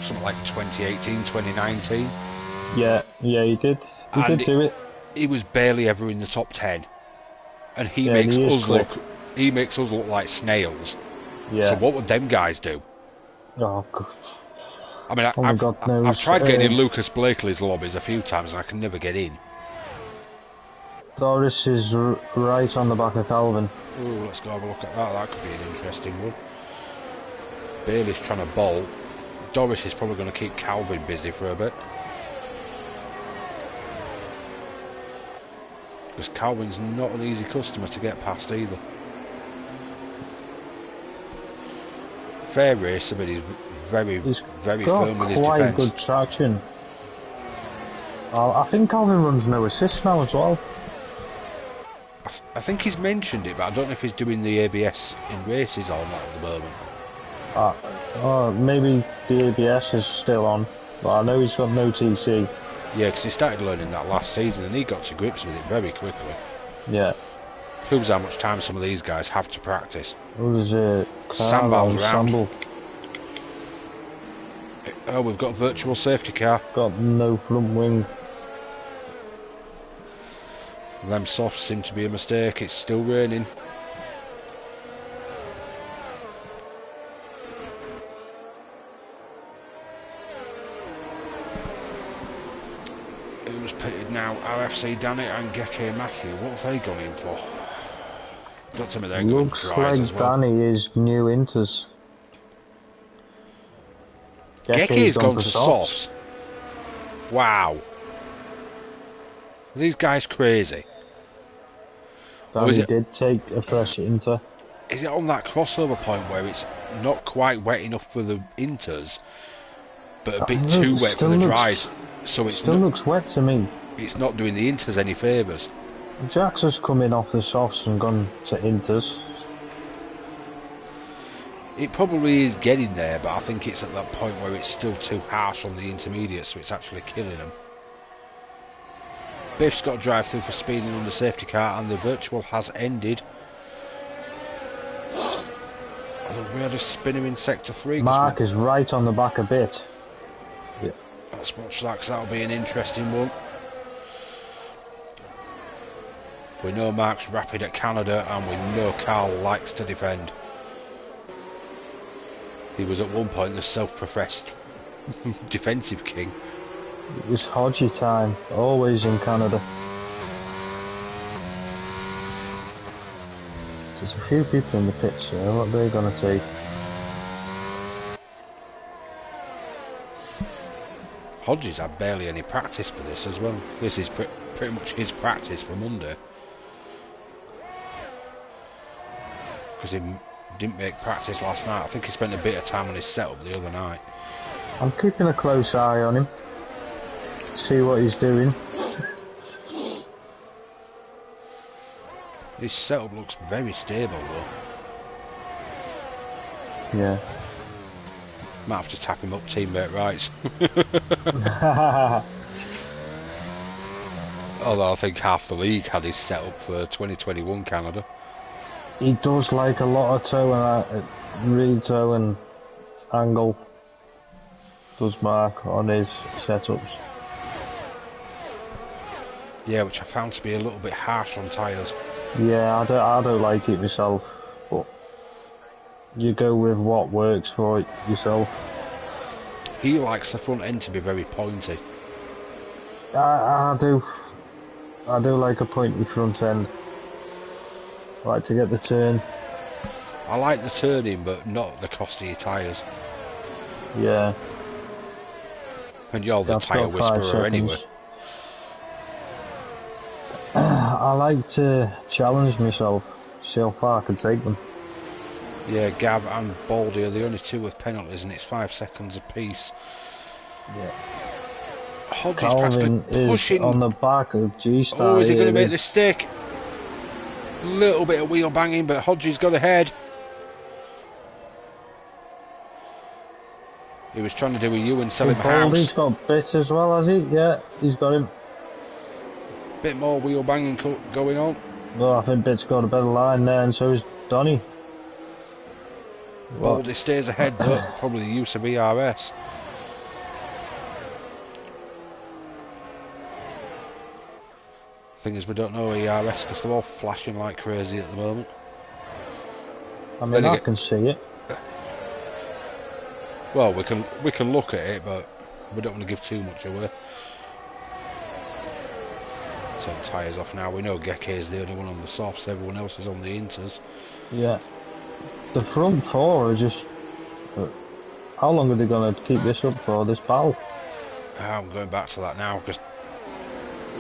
something like 2018, 2019. Yeah, he did. He did do it. He was barely ever in the top 10. And he makes us look like snails. Yeah. So what would them guys do? Oh god. I mean, I've tried getting in Lucas Blakely's lobbies a few times and I can never get in. Doris is right on the back of Calvin. Oh, let's go have a look at that. That could be an interesting one. Bailey's trying to bolt. Doris is probably going to keep Calvin busy for a bit. Because Calvin's not an easy customer to get past either. Fair racer, but he's very firm with his defence. Quite good traction. I think Calvin runs no assist now as well. I think he's mentioned it, but I don't know if he's doing the ABS in races or not at the moment. Maybe the ABS is still on, but I know he's got no TC. Yeah, because he started learning that last season and he got to grips with it very quickly. Yeah. Proves how much time some of these guys have to practice. Oh, there's a Sambal's round. Oh, we've got a virtual safety car. Got no front wing. Them softs seem to be a mistake. It's still raining. Who's pitted now? RFC Danny and Geke Matthew. What have they gone in for? Don't tell me they're going to dries as well. Danny is new Inters. Geke's gone to softs. Wow. Are these guys crazy? Danny did take a fresh Inter. Is it on that crossover point where it's not quite wet enough for the Inters, but a bit too wet for the dries? So it still looks wet to me. It's not doing the Inters any favours. Jax has come in off the softs and gone to Inters. It probably is getting there, but I think it's at that point where it's still too harsh on the intermediate, so it's actually killing them. Biff's got a drive through for speeding on the safety car, and the virtual has ended. We had a spinner in sector 3. Mark is right on the back a bit. Yeah. Let's watch that, because that'll be an interesting one. We know Mark's rapid at Canada, and we know Carl likes to defend. He was at one point the self-professed defensive king. It was Hodgie time, always in Canada. There's a few people in the pits here, what are they going to take? Hodges had barely any practice for this as well. This is pretty much his practice for Monday. Because he didn't make practice last night. I think he spent a bit of time on his setup the other night. I'm keeping a close eye on him. See what he's doing. His setup looks very stable though. Yeah. Might have to tap him up teammate rights. Although I think half the league had his set up for 2021 Canada. He does like a lot of toe and re-toe and angle. Does mark on his setups. Yeah, which I found to be a little bit harsh on tyres. Yeah, I don't like it myself, but you go with what works for yourself. He likes the front end to be very pointy. I do like a pointy front end. I like to get the turn. I like the turning, but not at the cost of your tyres. Yeah. And you're the That's tyre got 5 whisperer seconds. anyway. I like to challenge myself, see how far I can take them. Yeah, Gav and Baldy are the only two with penalties, and it's 5 seconds apiece. Yeah. Hodges Calvin practically pushing. is on the back of G-Star. Oh, is he going to make this stick? Little bit of wheel banging, but Hodges got ahead. He was trying to do a U and sell him a Baldy's house. got bit as well, has he? Yeah, he's got him. Bit more wheel banging going on. Well, I think Bit's got a better line there, and so is Donny. Baldy stays ahead though, probably the use of ERS. Thing is, we don't know ERS because they're all flashing like crazy at the moment. I mean, I can see it. Well, we can look at it, but we don't want to give too much away. Take tyres off now. We know Geke is the only one on the softs. Everyone else is on the inters. Yeah. The front four are just... how long are they going to keep this up for, this battle? I'm going back to that now because...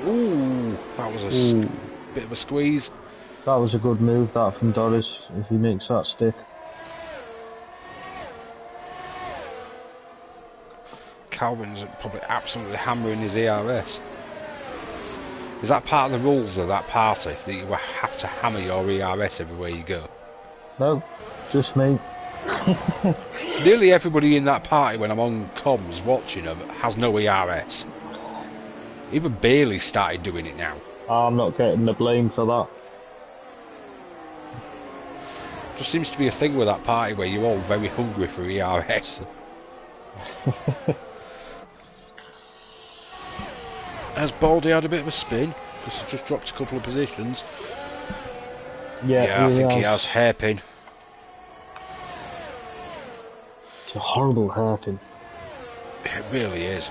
Ooh, that was a bit of a squeeze. That was a good move, that, from Doris, if he makes that stick. Calvin's probably absolutely hammering his ERS. Is that part of the rules of that party, that you have to hammer your ERS everywhere you go? No, just me. Nearly everybody in that party, when I'm on comms watching them, has no ERS. Even Bailey started doing it now. I'm not getting the blame for that. Just seems to be a thing with that party where you're all very hungry for ERS. Has Baldy had a bit of a spin? Because he's just dropped a couple of positions. Yeah, I think he has hairpin. It's a horrible hairpin. It really is.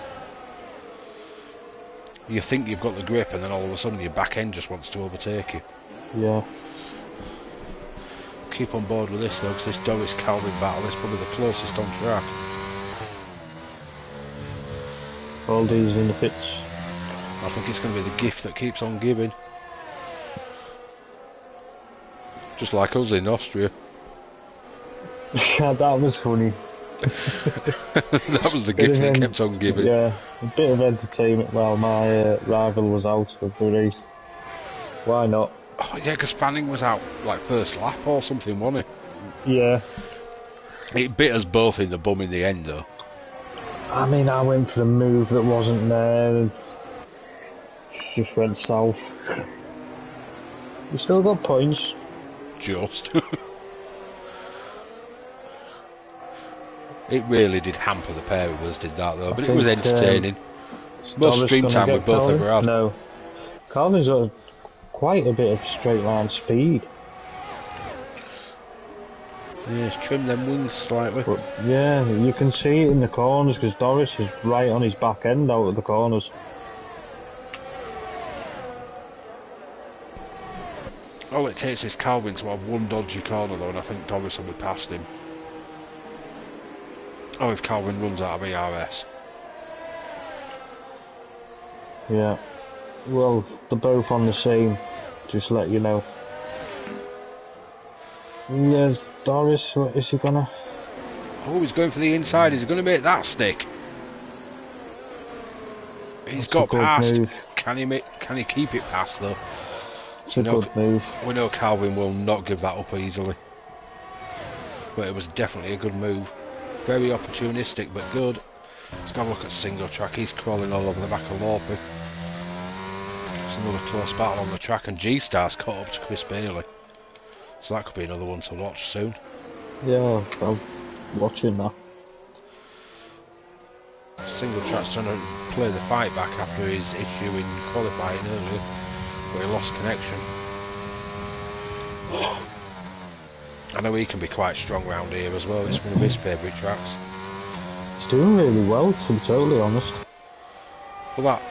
You think you've got the grip and then all of a sudden your back end just wants to overtake you. Yeah. Keep on board with this though, because this Doris Calvin battle is probably the closest on track. Baldy's in the pits. I think it's going to be the gift that keeps on giving. Just like us in Austria. Yeah, that was funny. That was the gift that kept on giving. Yeah, a bit of entertainment while my rival was out of the race. Why not? Oh yeah, because Fanning was out like first lap or something, wasn't he? Yeah. It bit us both in the bum in the end though. I mean, I went for a move that wasn't there and just went south. We still got points. Just. It really did hamper the pair of us, did that though, but it was entertaining. Most stream time we've both ever had. No. Calvin's got quite a bit of straight line speed. Yes, trim them wings slightly. But yeah, you can see it in the corners because Doris is right on his back end out of the corners. All it takes is Calvin to have one dodgy corner though, and I think Doris will be past him. Oh, if Calvin runs out of ERS. Yeah. Well, they're both on the same, just let you know. Yes, Doris, what is he gonna? Oh, he's going for the inside. Is he going to make that stick? He's got past. Move. Can he keep it past though? It's a good move. We know Calvin will not give that up easily. but it was definitely a good move. Very opportunistic, but good. Let's go have a look at single track. He's crawling all over the back of Lorpy. It's another close battle on the track, and G-Star's caught up to Chris Bailey. So that could be another one to watch soon. Yeah, I'm watching that. Single track's trying to play the fight back after his issue in qualifying earlier, but he lost connection. I know he can be quite strong round here as well. It's one of his favourite tracks. He's doing really well, to be totally honest. Well, that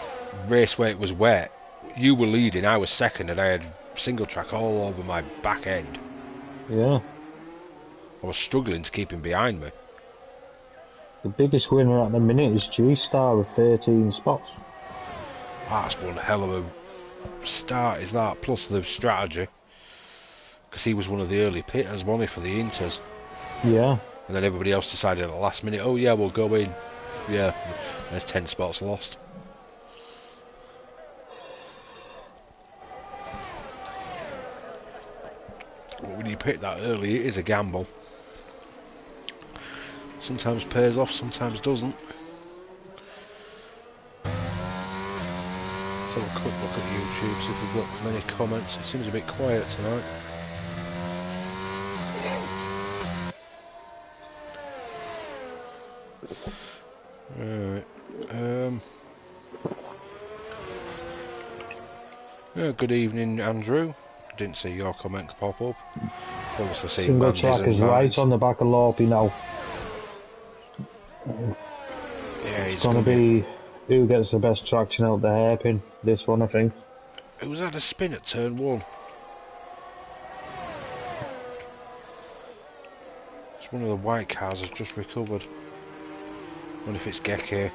race where it was wet, you were leading, I was second, and I had single track all over my back end. Yeah. I was struggling to keep him behind me. The biggest winner at the minute is G-Star with 13 spots. That's one hell of a start, is that? Plus the strategy. Because he was one of the early pitters, wasn't he, for the Inters? Yeah. And then everybody else decided at the last minute, oh yeah, we'll go in. Yeah, there's 10 spots lost. But when you pick that early, it is a gamble. Sometimes pays off, sometimes doesn't. Let's have a quick look at YouTube, see if we've got many comments. It seems a bit quiet tonight. Right. Good evening, Andrew. Didn't see your comment pop up. Obviously seen Single Mandy's track and is Martin's. right on the back of Lorpy now. Yeah, he's It's gonna be who gets the best traction out the hairpin. This one, I think. Who's had a spin at turn 1? It's one of the white cars has just recovered. Wonder if it's Geke.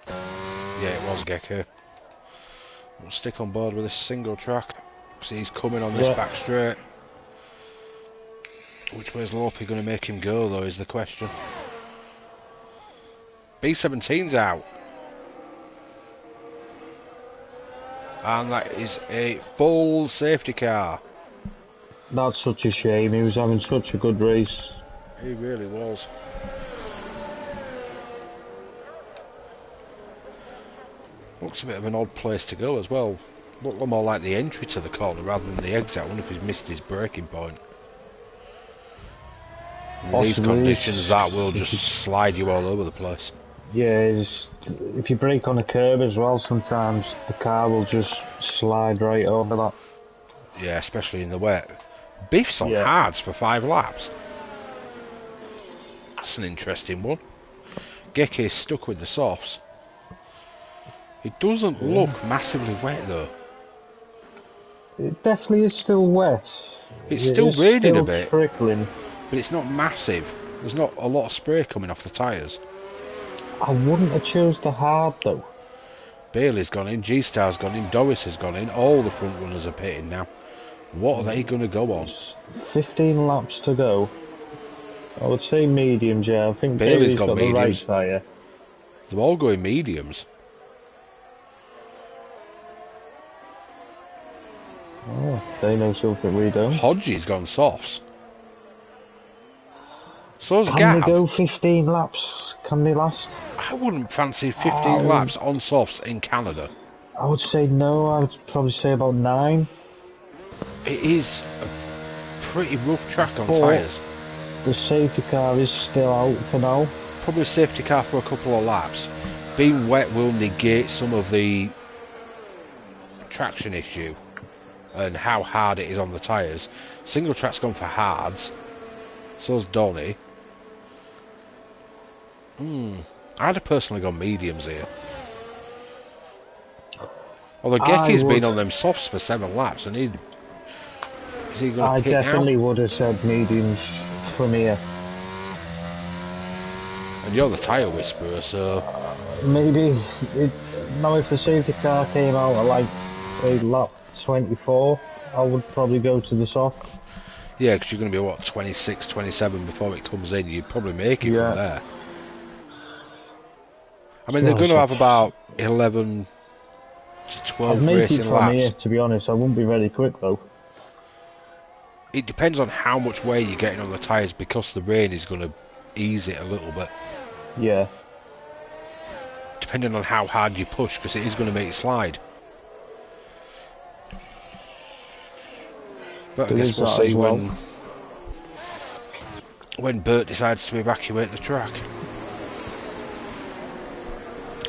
Yeah, it was Geke. We'll stick on board with this single track. See, he's coming on this back straight. Which way is Lorpy going to make him go, though, is the question. B17's out. And that is a full safety car. That's such a shame. He was having such a good race. He really was. Looks a bit of an odd place to go as well. Looked more like the entry to the corner rather than the exit. I wonder if he's missed his braking point. In these conditions, that will just slide you all over the place. Yeah, if you brake on a curb as well, sometimes the car will just slide right over that. Yeah, especially in the wet. Biff's on hards for 5 laps. That's an interesting one. Geke's stuck with the softs. It doesn't look massively wet though. It definitely is still wet. It's still raining a bit, trickling. but it's not massive. There's not a lot of spray coming off the tyres. I wouldn't have chose the hard though. Bailey's gone in, G-Star's gone in, Doris has gone in, all the front runners are pitting now. What are they going to go on? 15 laps to go. I would say mediums, yeah. I think Bailey's got the right mediums. tyre. They're all going mediums. Oh, they know something we don't. Hodgie's gone softs. So's Can Gav. they go 15 laps? Can they last? I wouldn't fancy 15 laps on softs in Canada. I would say no. I would probably say about 9. It is a pretty rough track on tyres. The safety car is still out for now. Probably a safety car for a couple of laps. Being wet will negate some of the traction issue and how hard it is on the tyres. Single track's gone for hards. So's Donny. I'd have personally gone mediums here. Although Geke's been on them softs for 7 laps, and is he going I to pit now? definitely would have said mediums from here. And you're the tyre whisperer, so Maybe now if the safety car came out at like say lap 24, I would probably go to the soft. yeah, because you're going to be what, 26, 27 before it comes in. You'd probably make it from there. I mean, they're going to have about 11 to 12 I'd make it racing from laps. here, to be honest. I wouldn't be very quick though. it depends on how much wear you're getting on the tyres, because the rain is going to ease it a little bit. Yeah. Depending on how hard you push, because it is going to make it slide. But I guess we'll see when Bert decides to evacuate the track.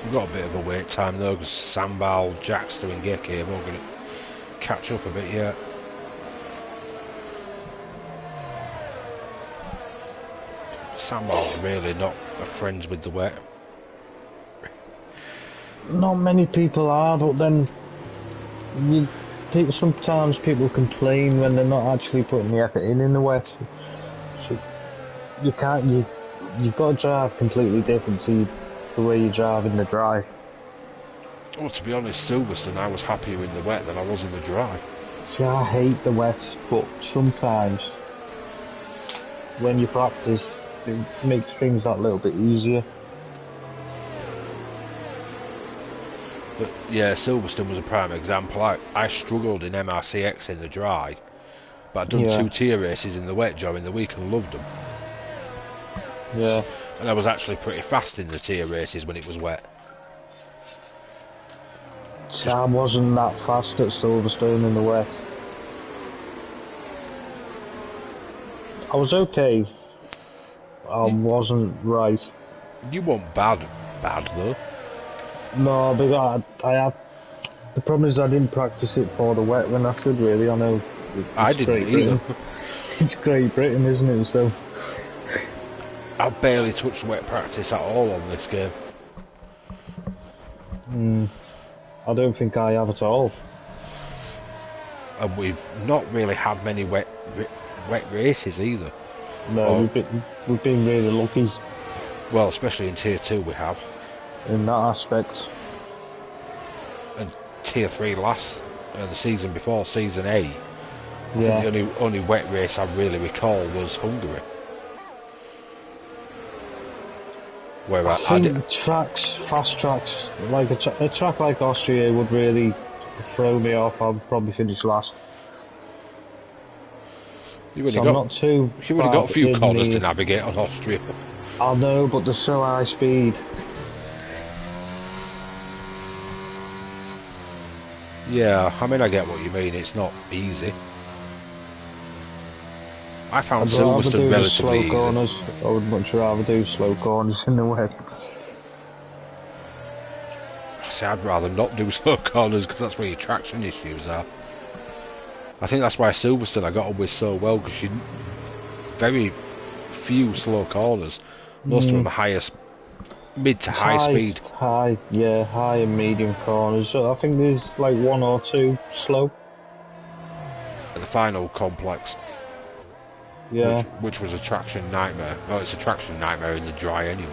We've got a bit of a wait time though, because Sambal, Jackster and Geki have all going to catch up a bit yet. Sambal's really not friends with the wet. Not many people are, but then sometimes people complain when they're not actually putting the effort in the wet. So you've got to drive completely different to the way you drive in the dry. Well, to be honest, Silverstone, I was happier in the wet than I was in the dry. See, I hate the wet, but sometimes when you practice, it makes things that little bit easier. But yeah, Silverstone was a prime example. I struggled in MRC-X in the dry, but I'd done 2 tier races in the wet during the week and loved them. Yeah. And I was actually pretty fast in the tier races when it was wet. I wasn't that fast at Silverstone in the wet. I was okay. I wasn't right. You weren't bad though. No, but I had. The problem is I didn't practice it for the wet when I should really. I know. I didn't either. It's Great Britain, isn't it? So. I barely touched wet practice at all on this game. I don't think I have at all. And we've not really had many wet races either. No, we've been really lucky. Well, especially in Tier 2 we have. In that aspect. And Tier 3 the season before, Season A. I Yeah. think the only wet race I really recall was Hungary. Where I think fast tracks, like a track like Austria would really throw me off. I'd probably finish last. You've only got a few corners to navigate on Austria. I know, but they're so high speed. Yeah, I mean, I get what you mean. It's not easy. I found Silverstone relatively easy. Corners. I would much rather do slow corners in the wet. See, I'd rather not do slow corners because that's where your traction issues are. I think that's why Silverstone I got on with so well, because she very few slow corners. Most of them are mid to high speed. High and medium corners. So I think there's like 1 or 2 slow. At the final complex. Yeah. Which was a traction nightmare. Oh, it's a traction nightmare in the dry anyway.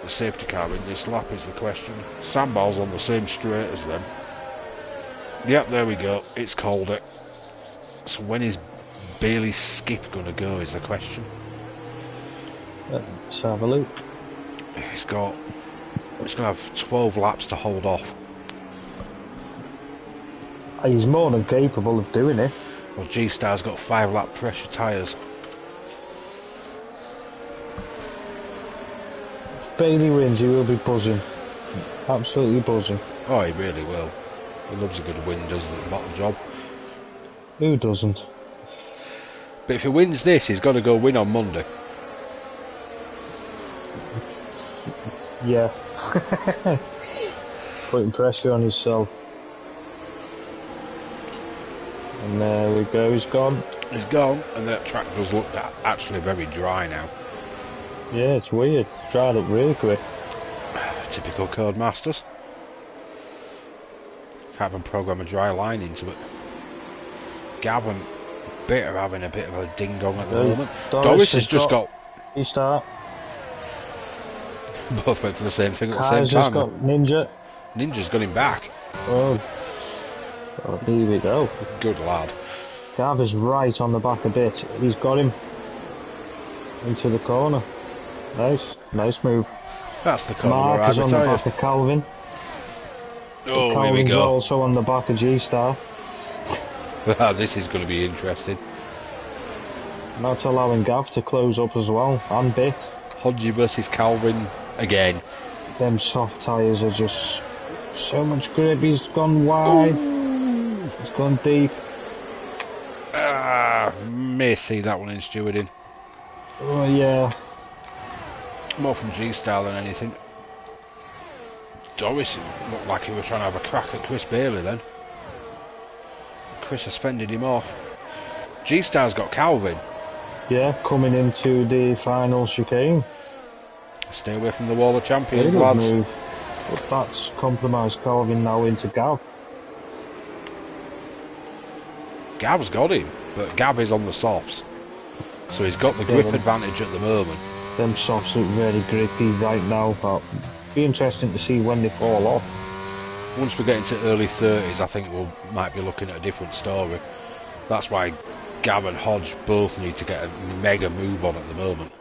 The safety car in this lap is the question. Sandbal's on the same straight as them. Yep, there we go. It's called it. So when is Bailey's skip going to go is the question. Let's have a look. It's going to have 12 laps to hold off. He's more than capable of doing it. Well, G-Star's got 5 lap pressure tyres. If Bailey wins, he will be buzzing. Absolutely buzzing. Oh, he really will. He loves a good win, doesn't he? Bottle job. Who doesn't? But if he wins this, he's got to go win on Monday. Yeah. Putting pressure on himself. And there we go, he's gone. He's gone, and that track does look actually very dry now. Yeah, it's weird. It's dried up really quick. Typical Codemasters. Can't even program a dry line into it. Gav and Bit are having a bit of a ding-dong at the moment. Doris has just got... You start. Both went for the same thing at the Kaiser's same time. Got Ninja. Ninja's got him back. Oh, here we go. Good lad. Gav is right on the back a bit. He's got him into the corner. Nice move. That's the corner Mark where I is on the retired. back of Calvin. Oh, here we Calvin's go. also on the back of G-Star. This is going to be interesting. And that's allowing Gav to close up as well, and Bit. Hodgie versus Calvin again. Them soft tyres are just so much grip. He's gone wide. Ooh. He's gone deep. May see that one in stewarding. Oh yeah. More from G-Star than anything. Doris looked like he was trying to have a crack at Chris Bailey then. Chris has fended him off. G-Star's got Calvin. Yeah, coming into the final chicane. Stay away from the wall of champions, Very good lads. move. But that's compromised Calvin now into Gav. Gav's got him, but Gav is on the softs. So he's got the grip advantage at the moment. Them softs look very grippy right now, but be interesting to see when they fall off. Once we get into early 30s, I think we might be looking at a different story. That's why Gav and Hodge both need to get a mega move on at the moment.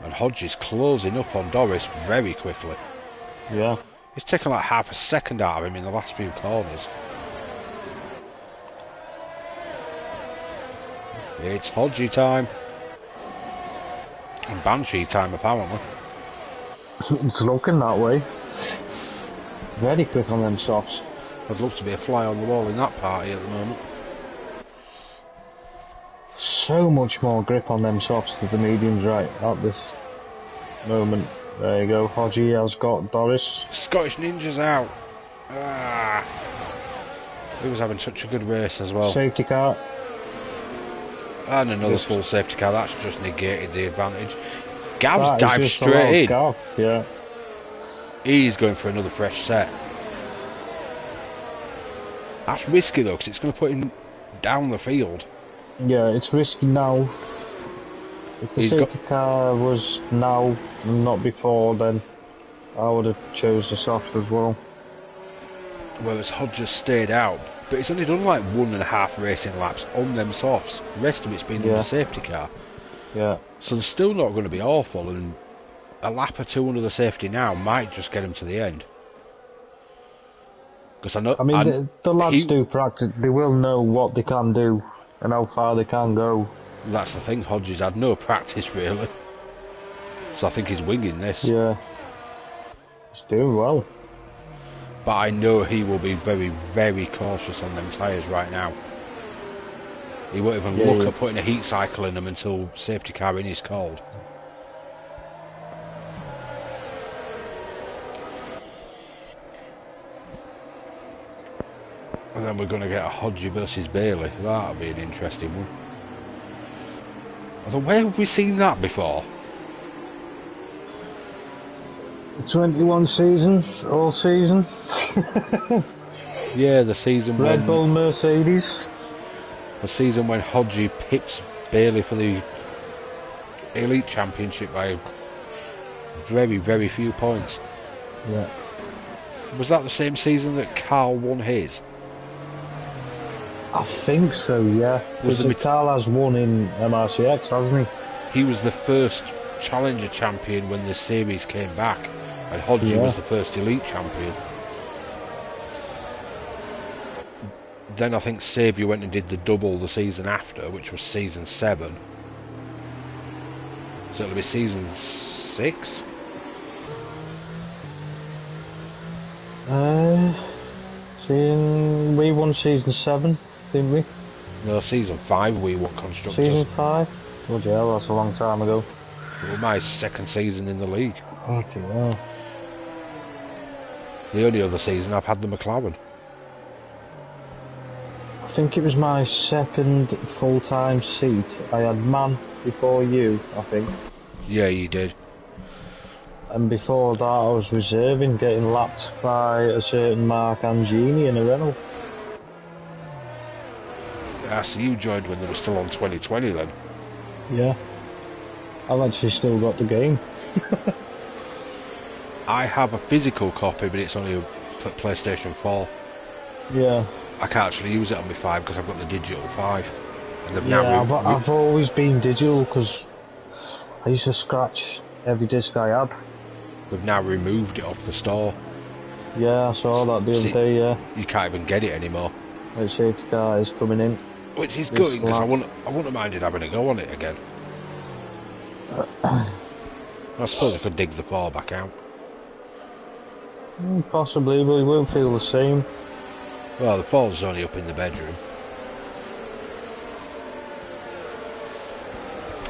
And Hodge is closing up on Doris very quickly. Yeah. He's taken like half a second out of him in the last few corners. It's Hodgie time. And Banshee time, apparently. It's looking that way. Very quick on them softs. I'd love to be a fly on the wall in that party at the moment. So much more grip on them softs than the mediums right at this moment. There you go. Hodgie has got Doris. Scottish Ninja's out. He was having such a good race as well. Safety car. And another full safety car. That's just negated the advantage. Gav's That is dived just straight in. Gav. Yeah. He's going for another fresh set. That's risky though, because it's going to put him down the field. Yeah, it's risky now. If the safety car was now, not before, then I would have chose the softs as well. Well, as Hodge has stayed out, but he's only done like 1.5 racing laps on them softs. The rest of it's been in the safety car. Yeah. So they're still not going to be awful, and a lap or two under the safety now might just get him to the end. Because I mean, the lads do practice. They will know what they can do and how far they can go. That's the thing. Hodge has had no practice really, so I think he's winging this. Yeah. He's doing well. But I know he will be very, very cautious on them tyres right now. He won't even look at putting a heat cycle in them until safety car in is called. And then we're going to get a Hodgie versus Bailey. That'll be an interesting one. Although, where have we seen that before? The 21 season, all season. Yeah, the season when... Red Bull Mercedes. The season when Hodgie pips Bailey for the Elite Championship by very, very few points. Yeah. Was that the same season that Carl won his? I think so, yeah. Because Carl has won in MRC-X, hasn't he? He was the first Challenger champion when the series came back, and Hodgie was the first Elite champion. Then I think Saviour went and did the double the season after, which was season 7. So it'll be season 6? We won season 7, didn't we? No, season 5 we won Constructors. Season 5? Oh dear, that's a long time ago. It was my second season in the league. Oh dear. The only other season I've had the McLaren. I think it was my second full-time seat. I had Man before you, I think. Yeah, you did. And before that I was reserving, getting lapped by a certain Mark Angini in a Renault. Ah, so you joined when they were still on 2020 then? Yeah. I've actually still got the game. I have a physical copy, but it's only for PlayStation 4. Yeah. I can't actually use it on my 5 because I've got the digital 5. And they've Yeah, now I've always been digital because I used to scratch every disc I had. They've now removed it off the store. Yeah, I saw that the other day, yeah. You can't even get it anymore. The safety car is coming in. Which is good, because I wouldn't have minded having a go on it again. I suppose I could dig the fall back out. Possibly, but it won't feel the same. Well, the fall's only up in the bedroom.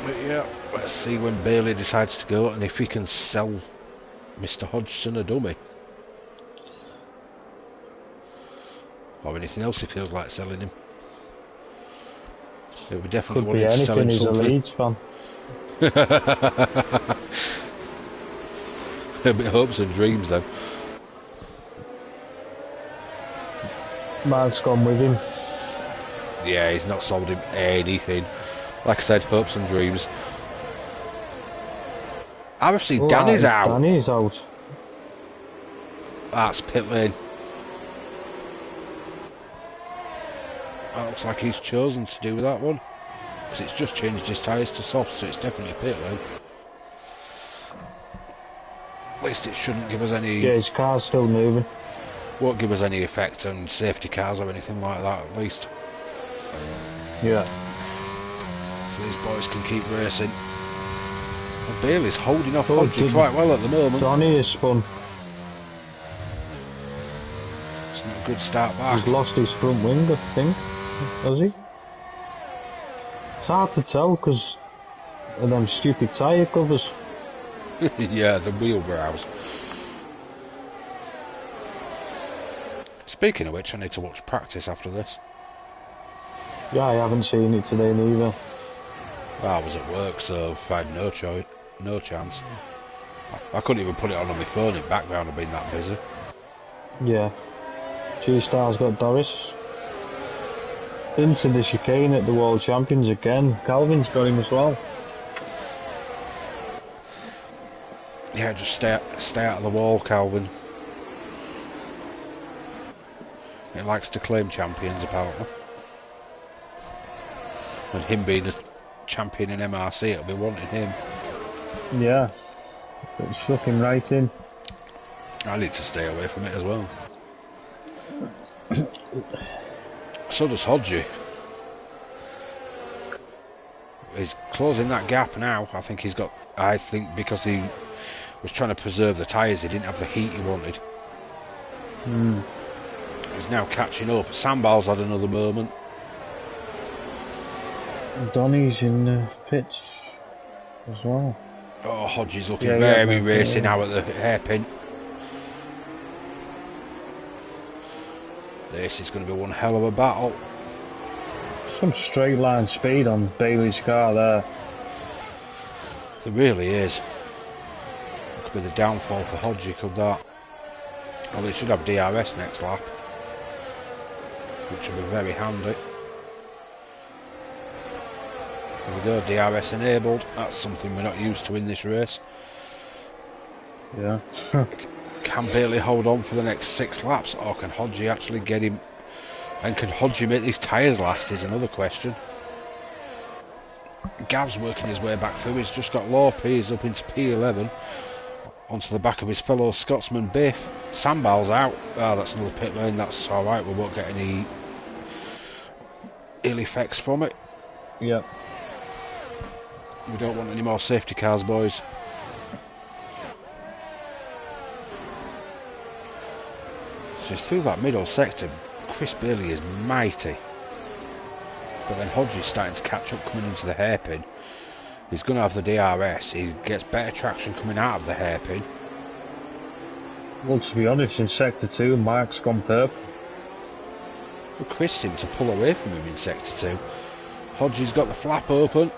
But yeah, let's see when Bailey decides to go and if he can sell Mr. Hodgson a dummy. Or anything else he feels like selling him. It would definitely Could be want to sell him anything, he's something. a Leeds fan. A bit hopes and dreams then. Mark's gone with him. Yeah, he's not sold him anything. Like I said, hopes and dreams. RFC Danny's out. Danny's out. That's pit lane. That looks like he's chosen to do that one. Because it's just changed his tyres to soft, so it's definitely pit lane. At least it shouldn't give us any... Yeah, his car's still moving. Won't give us any effect on safety cars or anything like that, at least. Yeah. So these boys can keep racing. And Bailey's holding off Hodgie quite well at the moment. Donny is spun. It's not a good start back. He's lost his front wing, I think. Has he? It's hard to tell because of them stupid tyre covers. Yeah, the wheel brows. Speaking of which, I need to watch practice after this. Yeah, I haven't seen it today neither. Well, I was at work, so I had no chance. I couldn't even put it on my phone in background, I've been that busy. Yeah. G-Star's got Doris. Into the chicane at the World Champions again. Calvin's got him as well. Yeah, just stay out of the wall, Calvin. He likes to claim champions, apparently. And him being a champion in MRC, it'll be wanting him. Yeah. But it's stuck him right in. I need to stay away from it as well. So does Hodgie. He's closing that gap now. I think because he was trying to preserve the tyres, he didn't have the heat he wanted. He's now catching up. Sandbal's had another moment. Donny's in the pits as well. Oh, Hodgie's looking very racing now at the hairpin. This is going to be one hell of a battle. Some straight line speed on Bailey's car there. There really is. Could be the downfall for Hodgie, could that? Well, they should have DRS next lap, which will be very handy. There we go, DRS enabled. That's something we're not used to in this race. Yeah. Can Bailey hold on for the next 6 laps, or can Hodgie actually get him? And can Hodgie make these tyres last is another question. Gav's working his way back through. He's just got low P's up into P11 onto the back of his fellow Scotsman Biff. Sandbal's out. That's another pit lane. That's alright, we won't get any ill effects from it. Yeah. We don't want any more safety cars, boys. So he's through that middle sector. Chris Bailey is mighty. But then Hodgie's starting to catch up coming into the hairpin. He's going to have the DRS. He gets better traction coming out of the hairpin. Well, to be honest, in Sector 2, Mark's gone purple. But Chris seemed to pull away from him in Sector 2. Hodgie's got the flap open.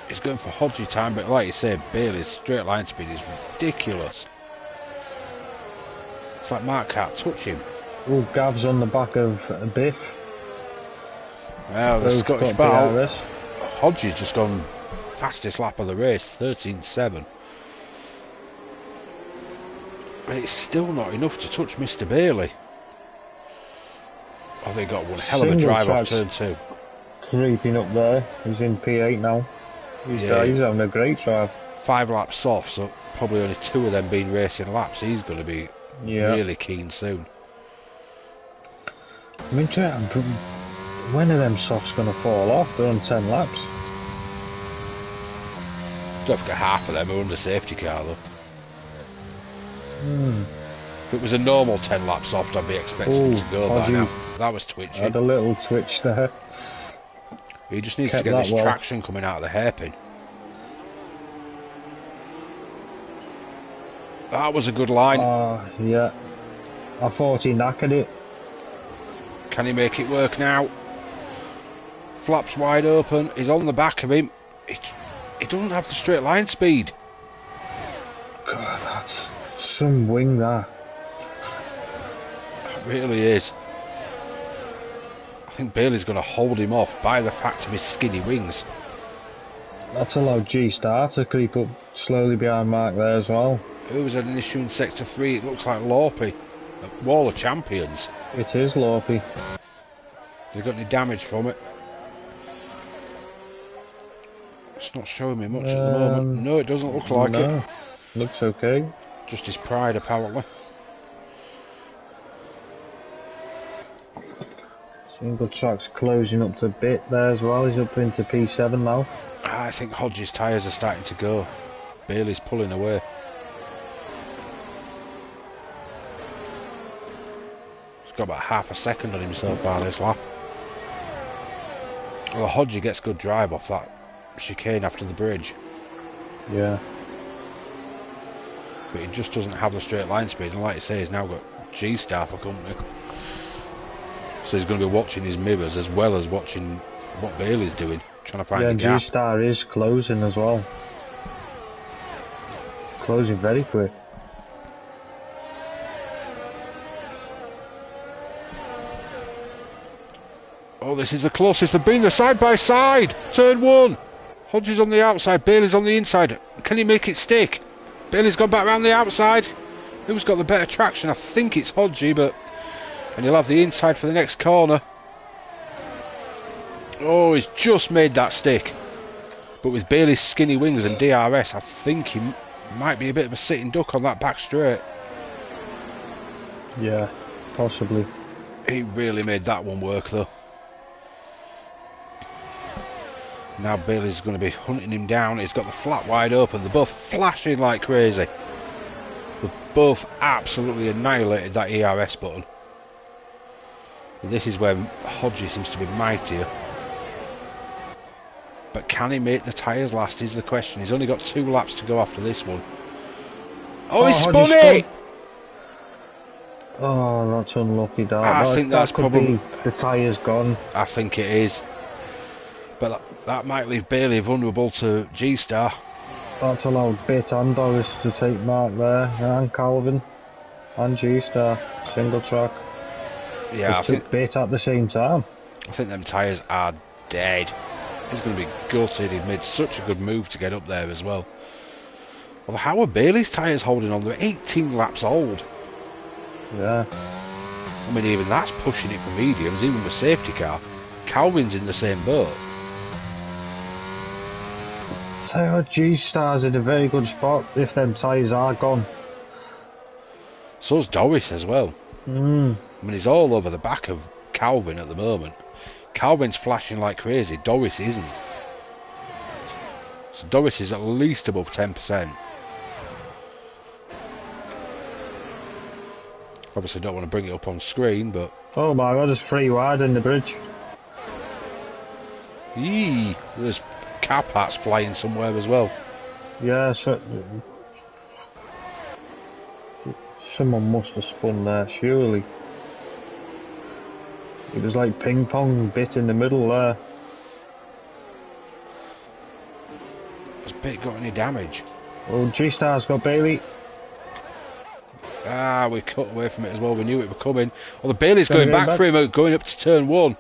He's going for Hodgie time, but like you say, Bailey's straight line speed is ridiculous. It's like Mark can't touch him. Oh, Gav's on the back of Biff. Well, the Scottish battle. Hodgie's just gone fastest lap of the race, 13.7. And it's still not enough to touch Mr. Bailey. Oh, they got one hell of a drive off turn 2. Creeping up there. He's in P8 now. He's having a great drive. 5 laps off, so probably only 2 of them being racing laps. He's going to be Yeah. Really keen soon. I'm interested. When are them softs going to fall off? They're on 10 laps. Don't forget half of them are under safety car though. If it was a normal 10 lap soft, I'd be expecting him to go by now. That was twitchy. Had a little twitch there. He just needs Kept to get this that well. traction coming out of the hairpin. That was a good line. Yeah. I thought he knackered it. Can he make it work now? Flaps wide open. He's on the back of him. He doesn't have the straight line speed. God, that's some wing there. It really is. I think Bailey's going to hold him off by the fact of his skinny wings. That's allowed G-Star to creep up slowly behind Mark there as well. Who was an issue in Sector 3? It looks like Lorpy at Wall of Champions. It is Lorpy. Has he got any damage from it? It's not showing me much at the moment. No, it doesn't look like it. Looks okay. Just his pride, apparently. Single track's closing up to a bit there as well. He's up into P7 now. I think Hodges' tyres are starting to go. Bailey's pulling away. He's got about half a second on him so far this lap. Well, Hodges gets good drive off that chicane after the bridge. Yeah. But he just doesn't have the straight line speed, and like you say, he's now got G-Star for company. So he's going to be watching his mirrors as well as watching what Bailey's doing, trying to find a gap. G-Star is closing as well. Closing very quick. Oh, this is the closest they've been. They're side by side. Turn one. Hodges on the outside, Bailey's on the inside. Can he make it stick? Bailey's gone back round the outside. Who's got the better traction? I think it's Hodgie, but... And he'll have the inside for the next corner. Oh, he's just made that stick. But with Bailey's skinny wings and DRS, I think he might be a bit of a sitting duck on that back straight. Yeah, possibly. He really made that one work, though. Now Bailey's going to be hunting him down. He's got the flat wide open. They're both flashing like crazy. They've both absolutely annihilated that ERS button. This is where Hodges seems to be mightier. But can he make the tyres last is the question. He's only got 2 laps to go after this one. Oh, he spun it! Oh, that's unlucky, Dad. I think that's probably... The tyres gone. I think it is. But that might leave Bailey vulnerable to G-Star. That's allowed Bit and Doris to take Mark there, and Calvin, and G-Star. Single track. Yeah, I think Bit at the same time. I think them tyres are dead. He's going to be gutted. He made such a good move to get up there as well. Well, how are Bailey's tyres holding on? They're 18 laps old. Yeah. I mean, even that's pushing it for mediums, even with safety car. Calvin's in the same boat. Tell you what, G-Star's in a very good spot if them tyres are gone. So's Doris as well. I mean, he's all over the back of Calvin at the moment. Calvin's flashing like crazy. Doris isn't. So Doris is at least above 10%. Obviously don't want to bring it up on screen, but... Oh my god, there's 3 wide in the bridge. Eee, there's car parts flying somewhere as well. Yeah, so... Someone must have spun there, surely. It was like ping pong bit in the middle there. Has Bit got any damage? Oh, G-Star's got Bailey. Ah, we cut away from it as well. We knew it was coming. Well, the Bailey's going back for him, going up to turn 1.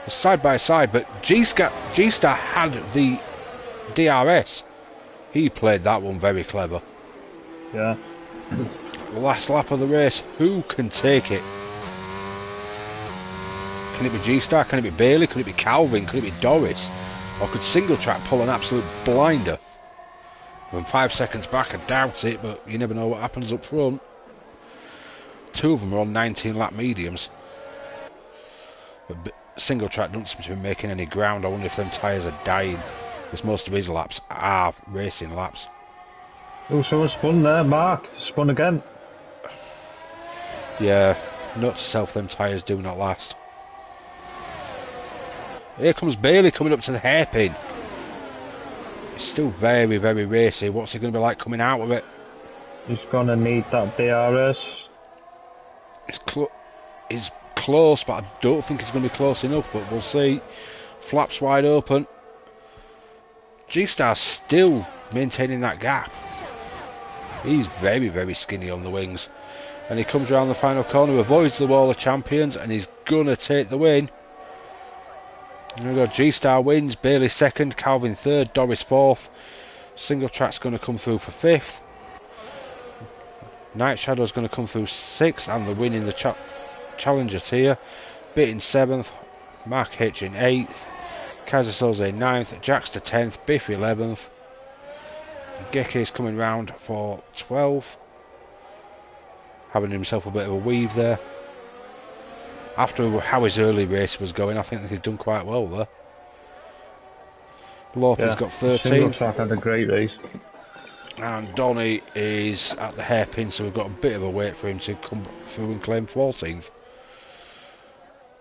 Side by side, but G-Star had the DRS. He played that one very clever. Yeah. The last lap of the race. Who can take it? Can it be G-Star? Can it be Bailey? Could it be Calvin? Could it be Doris? Or could Single Track pull an absolute blinder? When 5 seconds back, I doubt it, but you never know what happens up front. Two of them are on 19 lap mediums. But single track doesn't seem to be making any ground. I wonder if them tyres are dying, because most of his laps are racing laps. Oh, someone spun there, Mark. Spun again. Yeah, note to self, them tyres do not last. Here comes Bailey coming up to the hairpin. It's still very, very racy. What's he going to be like coming out of it? He's going to need that DRS. He's close, but I don't think it's going to be close enough, but we'll see. Flaps wide open. G-Star's still maintaining that gap. He's very, very skinny on the wings. And he comes around the final corner, avoids the wall of champions, and he's going to take the win. There we go, G-Star wins, Bailey second, Calvin third, Doris fourth. Single track's going to come through for fifth. Night Shadow's going to come through sixth, and the win in the Challenger tier. Bit in seventh, Mark H in eighth, Kaiser Soze ninth, Jackster 10th, Biff 11th. Gecke's coming round for 12th, having himself a bit of a weave there. After how his early race was going, I think he's done quite well there. Lorpy's got 13th. Single track had a great race. And Donny is at the hairpin, so we've got a bit of a wait for him to come through and claim 14th.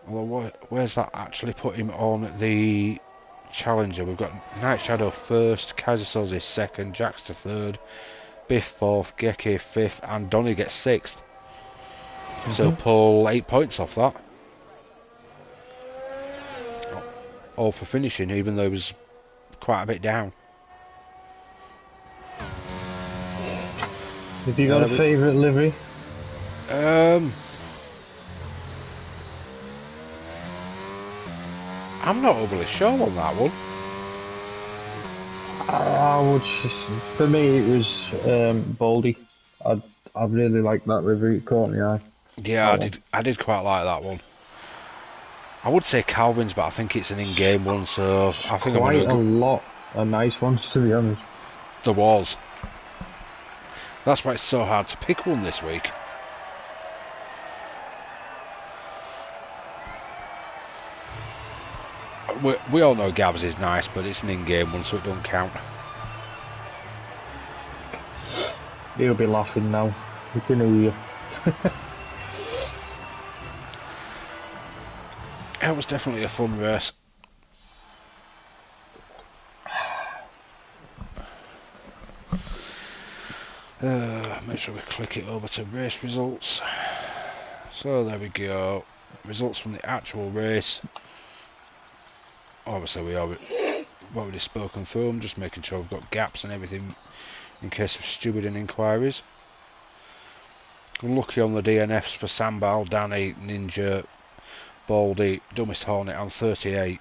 Although, where's that actually put him on the Challenger? We've got Night Shadow first, Kaiser Soze second, Jackster third, Biff fourth, Gecke fifth, and Donny gets sixth. So pull 8 points off that. All for finishing, even though he was quite a bit down. Have you got a favourite livery? I'm not overly sure on that one. I would. For me, it was Baldy. I really liked that livery. It caught my eye. Yeah, I did quite like that one. I would say Calvin's, but I think it's an in-game one, so I think quite I'm going to a lot of nice ones, to be honest. There was. That's why it's so hard to pick one this week. We all know Gavs is nice, but it's an in-game one, so it don't count. He'll be laughing now. We can hear you. It was definitely a fun race. Make sure we click it over to race results. So there we go. Results from the actual race. Obviously we have already spoken through them, just making sure we've got gaps and everything in case of stupid inquiries. Lucky on the DNFs for Sambal, Danny, Ninja, Baldy, Dumbest Hornet and 38.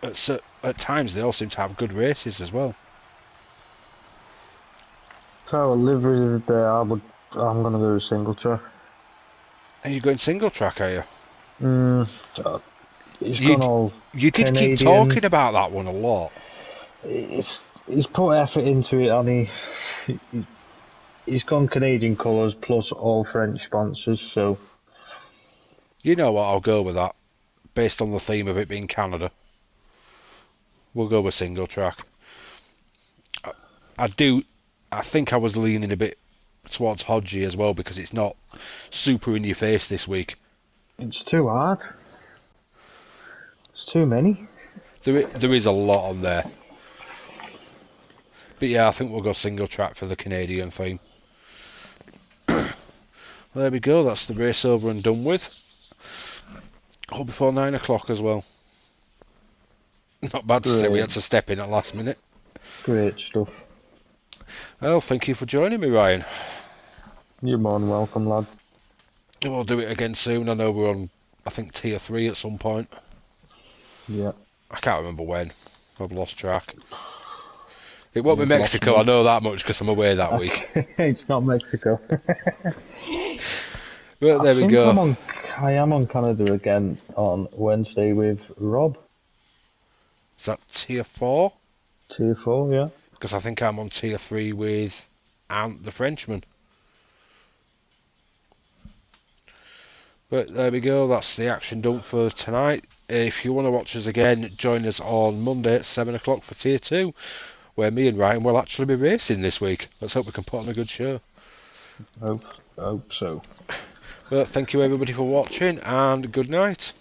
At times they all seem to have good races as well. So a livery of the day, I'm gonna go with single track. Are you going single track, are you? You did keep talking about that one a lot. He's put effort into it, and he's gone Canadian colours plus all French sponsors, so... You know what, I'll go with that. Based on the theme of it being Canada. We'll go with single track. I think I was leaning a bit towards Hodgie as well, because it's not super in your face this week. It's too hard. It's too many. There is a lot on there. But yeah, I think we'll go single track for the Canadian theme. There we go, that's the race over and done with. All before 9 o'clock as well. Not bad to say we had to step in at last minute. Great stuff. Well, thank you for joining me, Ryan. You're more than welcome, lad. We'll do it again soon. I know we're on, I think, tier 3 at some point. Yeah. I can't remember when. I've lost track. It won't be Mexico, I know that much, because I'm away that week. It's not Mexico. But there we go. I am on Canada again on Wednesday with Rob. Is that tier 4? Tier 4, yeah. Because I think I'm on tier 3 with Ant the Frenchman. But there we go, that's the action done for tonight. If you want to watch us again, join us on Monday at 7 o'clock for Tier 2, where me and Ryan will actually be racing this week. Let's hope we can put on a good show. Hope so. But thank you everybody for watching, and good night.